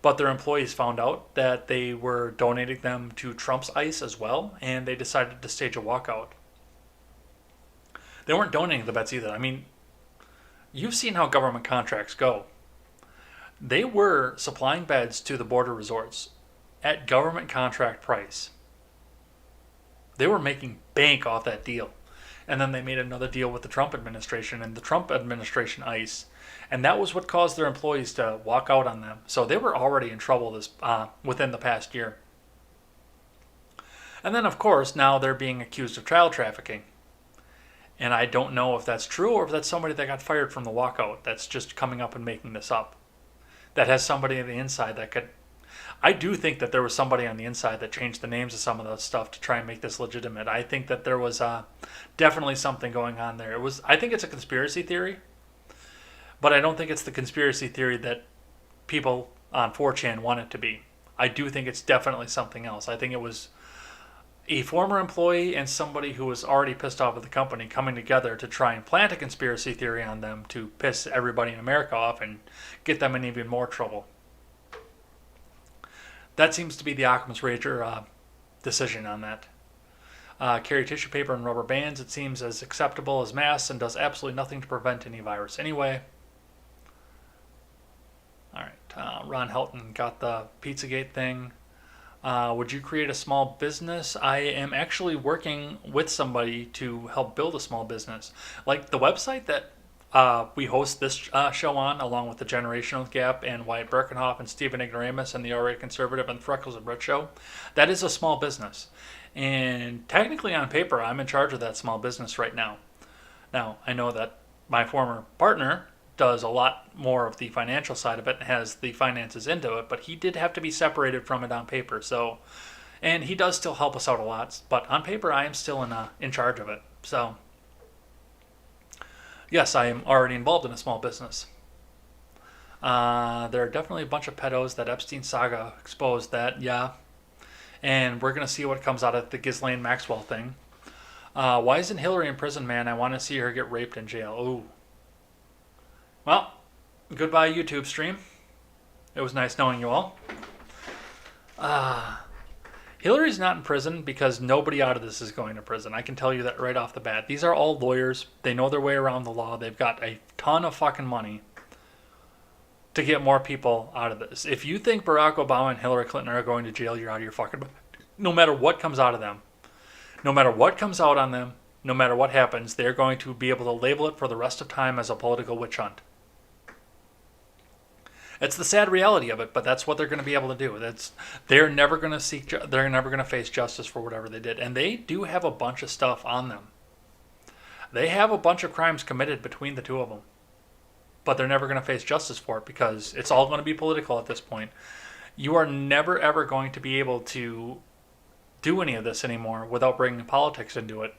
But their employees found out that they were donating them to Trump's ICE as well, and they decided to stage a walkout. They weren't donating the beds either. I mean, You've seen how government contracts go. They were supplying beds to the border resorts at government contract price. They were making bank off that deal. And then they made another deal with the Trump administration and the Trump administration ICE. And that was what caused their employees to walk out on them. So they were already in trouble within the past year. And then, of course, now they're being accused of child trafficking. And I don't know if that's true or if that's somebody that got fired from the walkout that's just coming up and making this up. That has somebody on the inside that could. I do think that there was somebody on the inside that changed the names of some of the stuff to try and make this legitimate. I think that there was definitely something going on there. I think it's a conspiracy theory, but I don't think it's the conspiracy theory that people on 4chan want it to be. I do think it's definitely something else. I think it was a former employee and somebody who was already pissed off at the company coming together to try and plant a conspiracy theory on them to piss everybody in America off and get them in even more trouble. That seems to be the Occam's Razor decision on that. Carry tissue paper and rubber bands. It seems as acceptable as masks and does absolutely nothing to prevent any virus anyway. All right. Ron Helton got the Pizzagate thing. Would you create a small business? I am actually working with somebody to help build a small business. Like the website that we host this show on, along with the Generational Gap and Wyatt Birkenhoff and Stephen Ignoramus and the Already Conservative and Freckles and Brett show, that is a small business. And technically on paper, I'm in charge of that small business right now. Now, I know that my former partner does a lot more of the financial side of it and has the finances into it, but he did have to be separated from it on paper. So, and he does still help us out a lot, but on paper, I am still in charge of it. So, yes, I am already involved in a small business. There are definitely a bunch of pedos. That Epstein saga exposed that, yeah. And we're going to see what comes out of the Ghislaine Maxwell thing. Why isn't Hillary in prison, man? I want to see her get raped in jail. Ooh. Well, goodbye YouTube stream. It was nice knowing you all. Hillary's not in prison because nobody out of this is going to prison. I can tell you that right off the bat. These are all lawyers. They know their way around the law. They've got a ton of fucking money to get more people out of this. If you think Barack Obama and Hillary Clinton are going to jail, you're out of your fucking mind. No matter what comes out of them. No matter what comes out on them, no matter what happens, they're going to be able to label it for the rest of time as a political witch hunt. It's the sad reality of it, but that's what they're going to be able to do. They're never going to face justice for whatever they did, and they do have a bunch of stuff on them. They have a bunch of crimes committed between the two of them, but they're never going to face justice for it because it's all going to be political at this point. You are never ever going to be able to do any of this anymore without bringing politics into it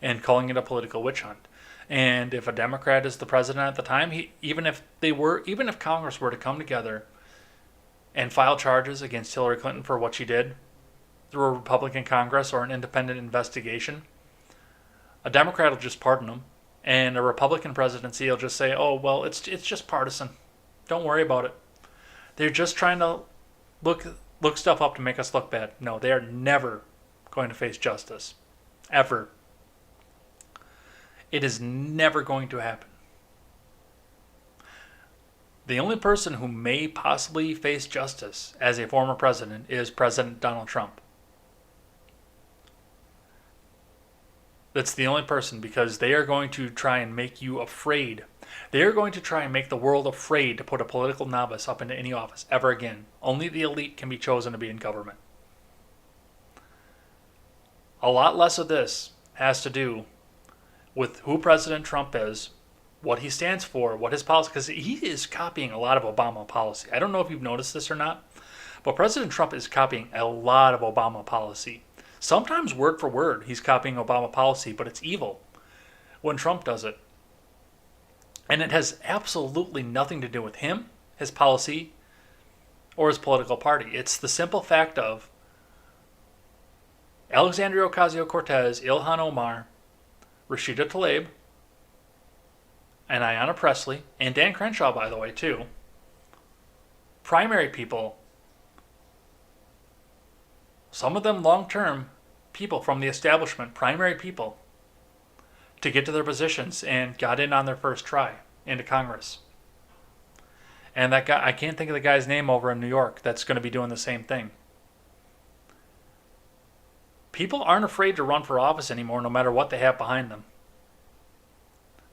and calling it a political witch hunt. And if a Democrat is the president at the time, even if Congress were to come together and file charges against Hillary Clinton for what she did through a Republican Congress or an independent investigation, a Democrat will just pardon them, and a Republican presidency will just say, "Oh, well, it's just partisan. Don't worry about it." They're just trying to look stuff up to make us look bad. No, they are never going to face justice, ever. It is never going to happen. The only person who may possibly face justice as a former president is President Donald Trump. That's the only person, because they are going to try and make you afraid. They are going to try and make the world afraid to put a political novice up into any office ever again. Only the elite can be chosen to be in government. A lot less of this has to do with who President Trump is, what he stands for, what his policy, because he is copying a lot of Obama policy. I don't know if you've noticed this or not, but President Trump is copying a lot of Obama policy. Sometimes word for word, he's copying Obama policy, but it's evil when Trump does it. And it has absolutely nothing to do with him, his policy, or his political party. It's the simple fact of Alexandria Ocasio-Cortez, Ilhan Omar, Rashida Tlaib, and Ayanna Pressley, and Dan Crenshaw, by the way, too. Primary people. Some of them long-term people from the establishment, primary people, to get to their positions and got in on their first try. into Congress. And that guy, I can't think of the guy's name over in New York that's going to be doing the same thing. People aren't afraid to run for office anymore, no matter what they have behind them.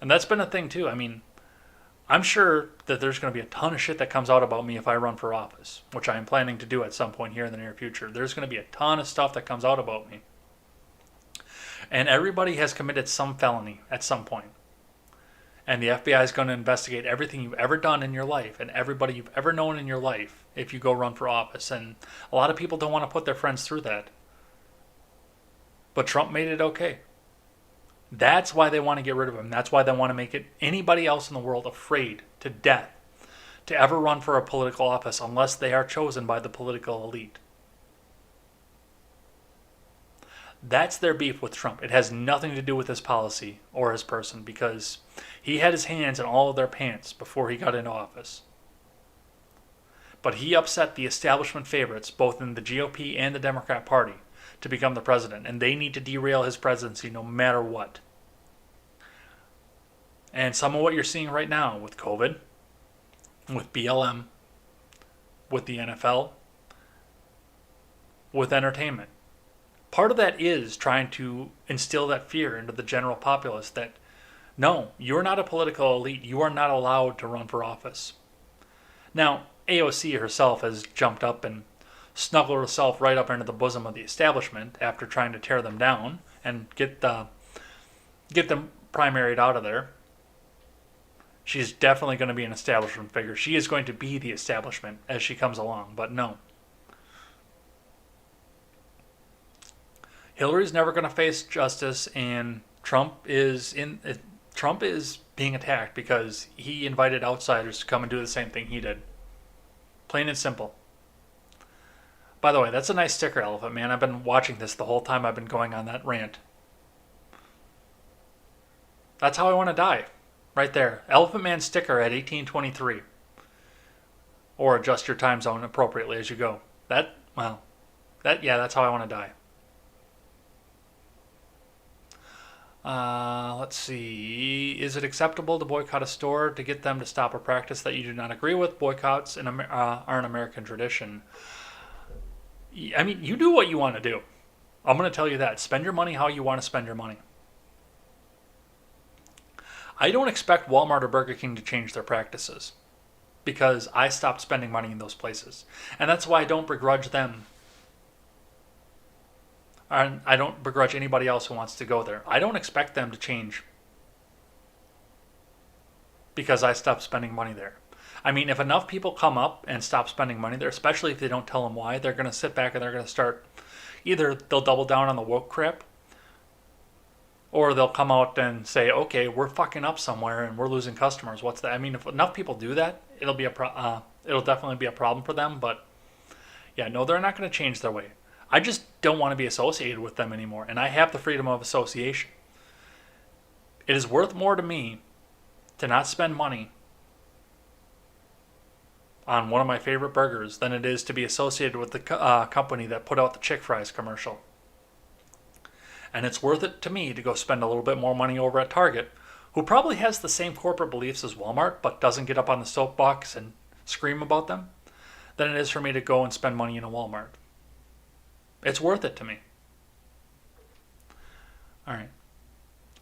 And that's been a thing too. I mean, I'm sure that there's going to be a ton of shit that comes out about me if I run for office, which I am planning to do at some point here in the near future. There's going to be a ton of stuff that comes out about me. And everybody has committed some felony at some point. And the FBI is going to investigate everything you've ever done in your life and everybody you've ever known in your life if you go run for office. And a lot of people don't want to put their friends through that. But Trump made it okay. That's why they want to get rid of him. That's why they want to make it anybody else in the world afraid to death to ever run for a political office unless they are chosen by the political elite. That's their beef with Trump. It has nothing to do with his policy or his person because he had his hands in all of their pants before he got into office. But he upset the establishment favorites, both in the GOP and the Democrat Party, to become the president. And they need to derail his presidency no matter what. And some of what you're seeing right now with COVID, with BLM, with the NFL, with entertainment. Part of that is trying to instill that fear into the general populace that, no, you're not a political elite. You are not allowed to run for office. Now, AOC herself has jumped up and snuggled herself right up into the bosom of the establishment after trying to tear them down and get them primaried out of there. She's definitely going to be an establishment figure. She is going to be the establishment as she comes along, but no. Hillary's never going to face justice, and Trump is being attacked because he invited outsiders to come and do the same thing he did. Plain and simple. By the way, that's a nice sticker, Elephant Man. I've been watching this the whole time I've been going on that rant. That's how I want to die. Right there. Elephant Man sticker at 1823. Or adjust your time zone appropriately as you go. That's how I want to die. Let's see. Is it acceptable to boycott a store to get them to stop a practice that you do not agree with? Boycotts are an American tradition. I mean, you do what you want to do. I'm going to tell you that. Spend your money how you want to spend your money. I don't expect Walmart or Burger King to change their practices because I stopped spending money in those places. And that's why I don't begrudge them. I don't begrudge anybody else who wants to go there. I don't expect them to change because I stopped spending money there. I mean, if enough people come up and stop spending money there, especially if they don't tell them why, they're going to sit back and they're going to start, either they'll double down on the woke crap, or they'll come out and say, okay, we're fucking up somewhere and we're losing customers. What's that? I mean, if enough people do that, it'll definitely be a problem for them. But yeah, no, they're not going to change their way. I just don't want to be associated with them anymore. And I have the freedom of association. It is worth more to me to not spend money on one of my favorite burgers than it is to be associated with the company that put out the Chick Fries commercial. And it's worth it to me to go spend a little bit more money over at Target, who probably has the same corporate beliefs as Walmart, but doesn't get up on the soapbox and scream about them, than it is for me to go and spend money in a Walmart. It's worth it to me. All right.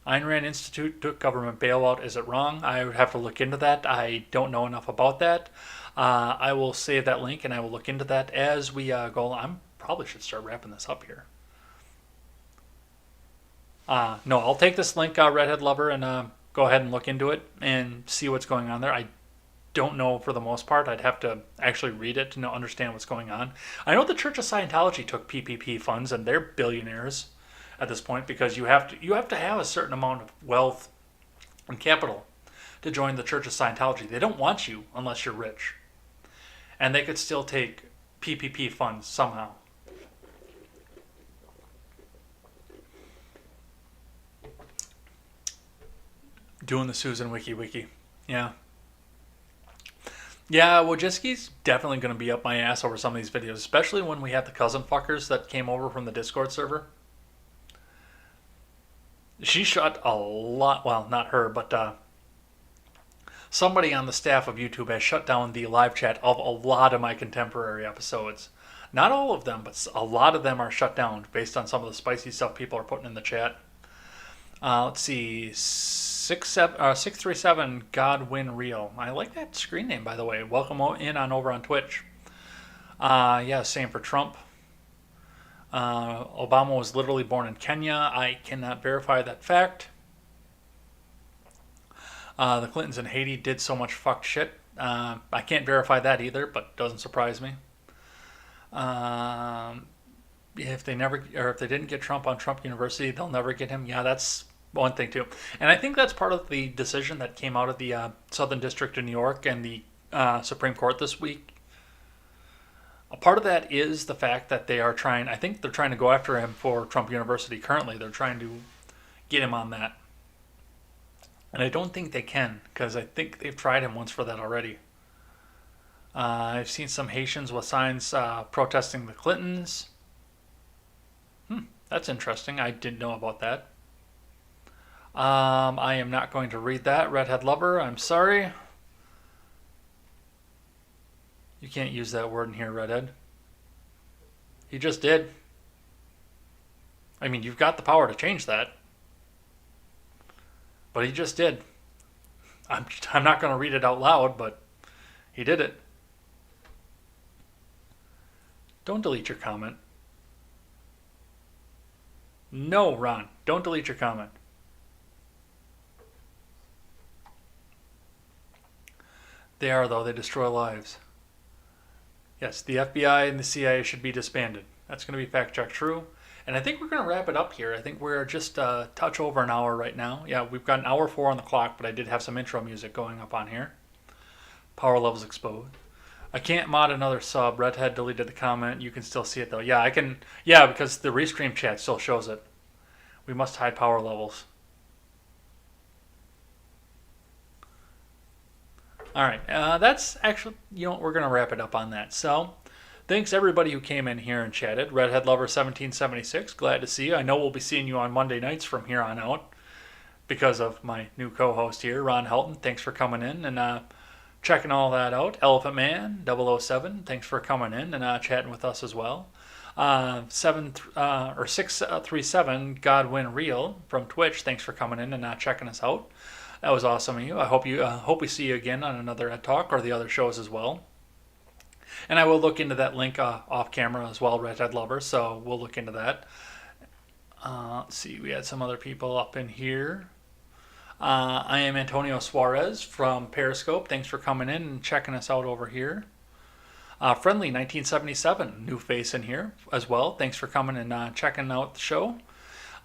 Ayn Rand Institute took government bailout. Is it wrong? I would have to look into that. I don't know enough about that. I will save that link and I will look into that as we go. I probably should start wrapping this up here. No, I'll take this link, Redhead Lover, and go ahead and look into it and see what's going on there. I don't know for the most part. I'd have to actually read it to understand what's going on. I know the Church of Scientology took PPP funds, and they're billionaires at this point because you have to have a certain amount of wealth and capital to join the Church of Scientology. They don't want you unless you're rich, and they could still take PPP funds somehow. Doing the Susan Wiki. Yeah. Yeah, Wojcicki's definitely going to be up my ass over some of these videos, especially when we had the cousin fuckers that came over from the Discord server. She shot a lot, well, not her, but somebody on the staff of YouTube has shut down the live chat of a lot of my contemporary episodes. Not all of them, but a lot of them are shut down based on some of the spicy stuff people are putting in the chat. Let's see, 637 Godwin Real. I like that screen name, by the way. Welcome in over on Twitch. Yeah, same for Trump. Obama was literally born in Kenya. I cannot verify that fact. The Clintons in Haiti did so much fucked shit. I can't verify that either, but doesn't surprise me. If they didn't get Trump on Trump University, they'll never get him. Yeah, that's one thing too. And I think that's part of the decision that came out of the Southern District of New York and the Supreme Court this week. A part of that is the fact that they're trying to go after him for Trump University currently. They're trying to get him on that. And I don't think they can, because I think they've tried him once for that already. I've seen some Haitians with signs protesting the Clintons. That's interesting. I didn't know about that. I am not going to read that. Redhead Lover, I'm sorry. You can't use that word in here, Redhead. He just did. I mean, you've got the power to change that. But he just did. I'm not going to read it out loud, but he did it. Don't delete your comment. No, Ron, don't delete your comment. They are, though. They destroy lives. Yes, the FBI and the CIA should be disbanded. That's going to be fact check true. And I think we're going to wrap it up here. I think we're just a touch over an hour right now. Yeah, we've got an hour 4 on the clock, but I did have some intro music going up on here. Power levels exposed. I can't mod another sub. Redhead deleted the comment. You can still see it, though. Yeah, I can. Yeah, because the restream chat still shows it. We must hide power levels. All right. That's actually, we're going to wrap it up on that. So, thanks everybody who came in here and chatted. Redhead Lover 1776, glad to see you. I know we'll be seeing you on Monday nights from here on out because of my new co-host here, Ron Helton. Thanks for coming in and checking all that out. Elephant Man 007, thanks for coming in and chatting with us as well. 637 Godwin Real from Twitch, thanks for coming in and checking us out. That was awesome of you. I hope we see you again on another talk or the other shows as well. And I will look into that link off camera as well, Redhead Lover, so we'll look into that. Let's see, we had some other people up in here. I am Antonio Suarez from Periscope. Thanks for coming in and checking us out over here. Friendly 1977, new face in here as well. Thanks for coming and checking out the show.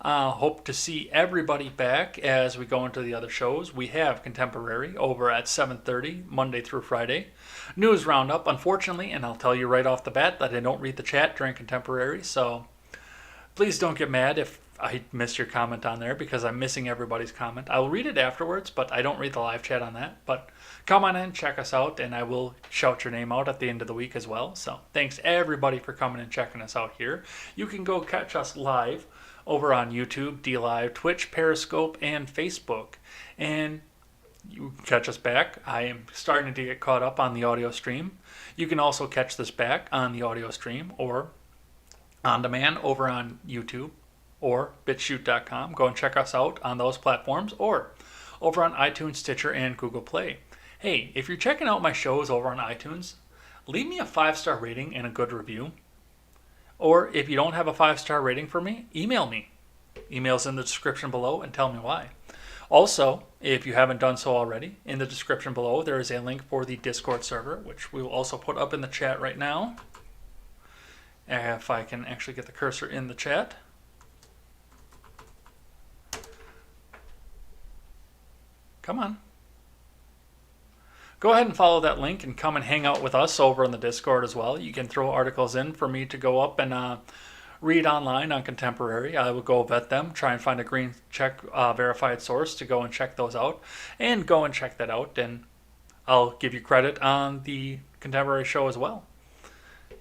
Hope to see everybody back as we go into the other shows. We have Contemporary over at 7:30, Monday through Friday. News Roundup, unfortunately, and I'll tell you right off the bat that I don't read the chat during Contemporary, so please don't get mad if I missed your comment on there because I'm missing everybody's comment. I will read it afterwards, but I don't read the live chat on that. But come on in, check us out, and I will shout your name out at the end of the week as well. So thanks everybody for coming and checking us out here. You can go catch us live over on YouTube, DLive, Twitch, Periscope, and Facebook. And you can catch us back. I am starting to get caught up on the audio stream. You can also catch this back on the audio stream or on demand over on YouTube or bitshoot.com. Go and check us out on those platforms or over on iTunes, Stitcher, and Google Play. Hey, if you're checking out my shows over on iTunes, leave me a 5-star rating and a good review. Or if you don't have a 5-star rating for me, email me. Email's in the description below and tell me why. Also, if you haven't done so already, in the description below there is a link for the Discord server, which we will also put up in the chat right now. If I can actually get the cursor in the chat. Come on. Go ahead and follow that link and come and hang out with us over in the Discord as well. You can throw articles in for me to go up and read online on Contemporary. I will go vet them, try and find a green check verified source to go and check those out. And go and check that out, and I'll give you credit on the Contemporary show as well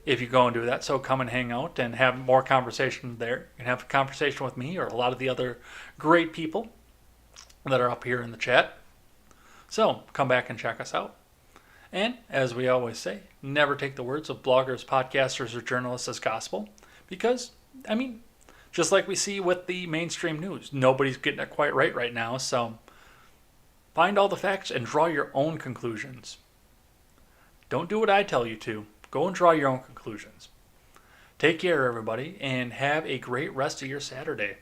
if you go and do that. So come and hang out and have more conversation there. You can have a conversation with me or a lot of the other great people that are up here in the chat. So come back and check us out. And as we always say, never take the words of bloggers, podcasters, or journalists as gospel. Because, just like we see with the mainstream news, nobody's getting it quite right now. So find all the facts and draw your own conclusions. Don't do what I tell you to. Go and draw your own conclusions. Take care, everybody, and have a great rest of your Saturday.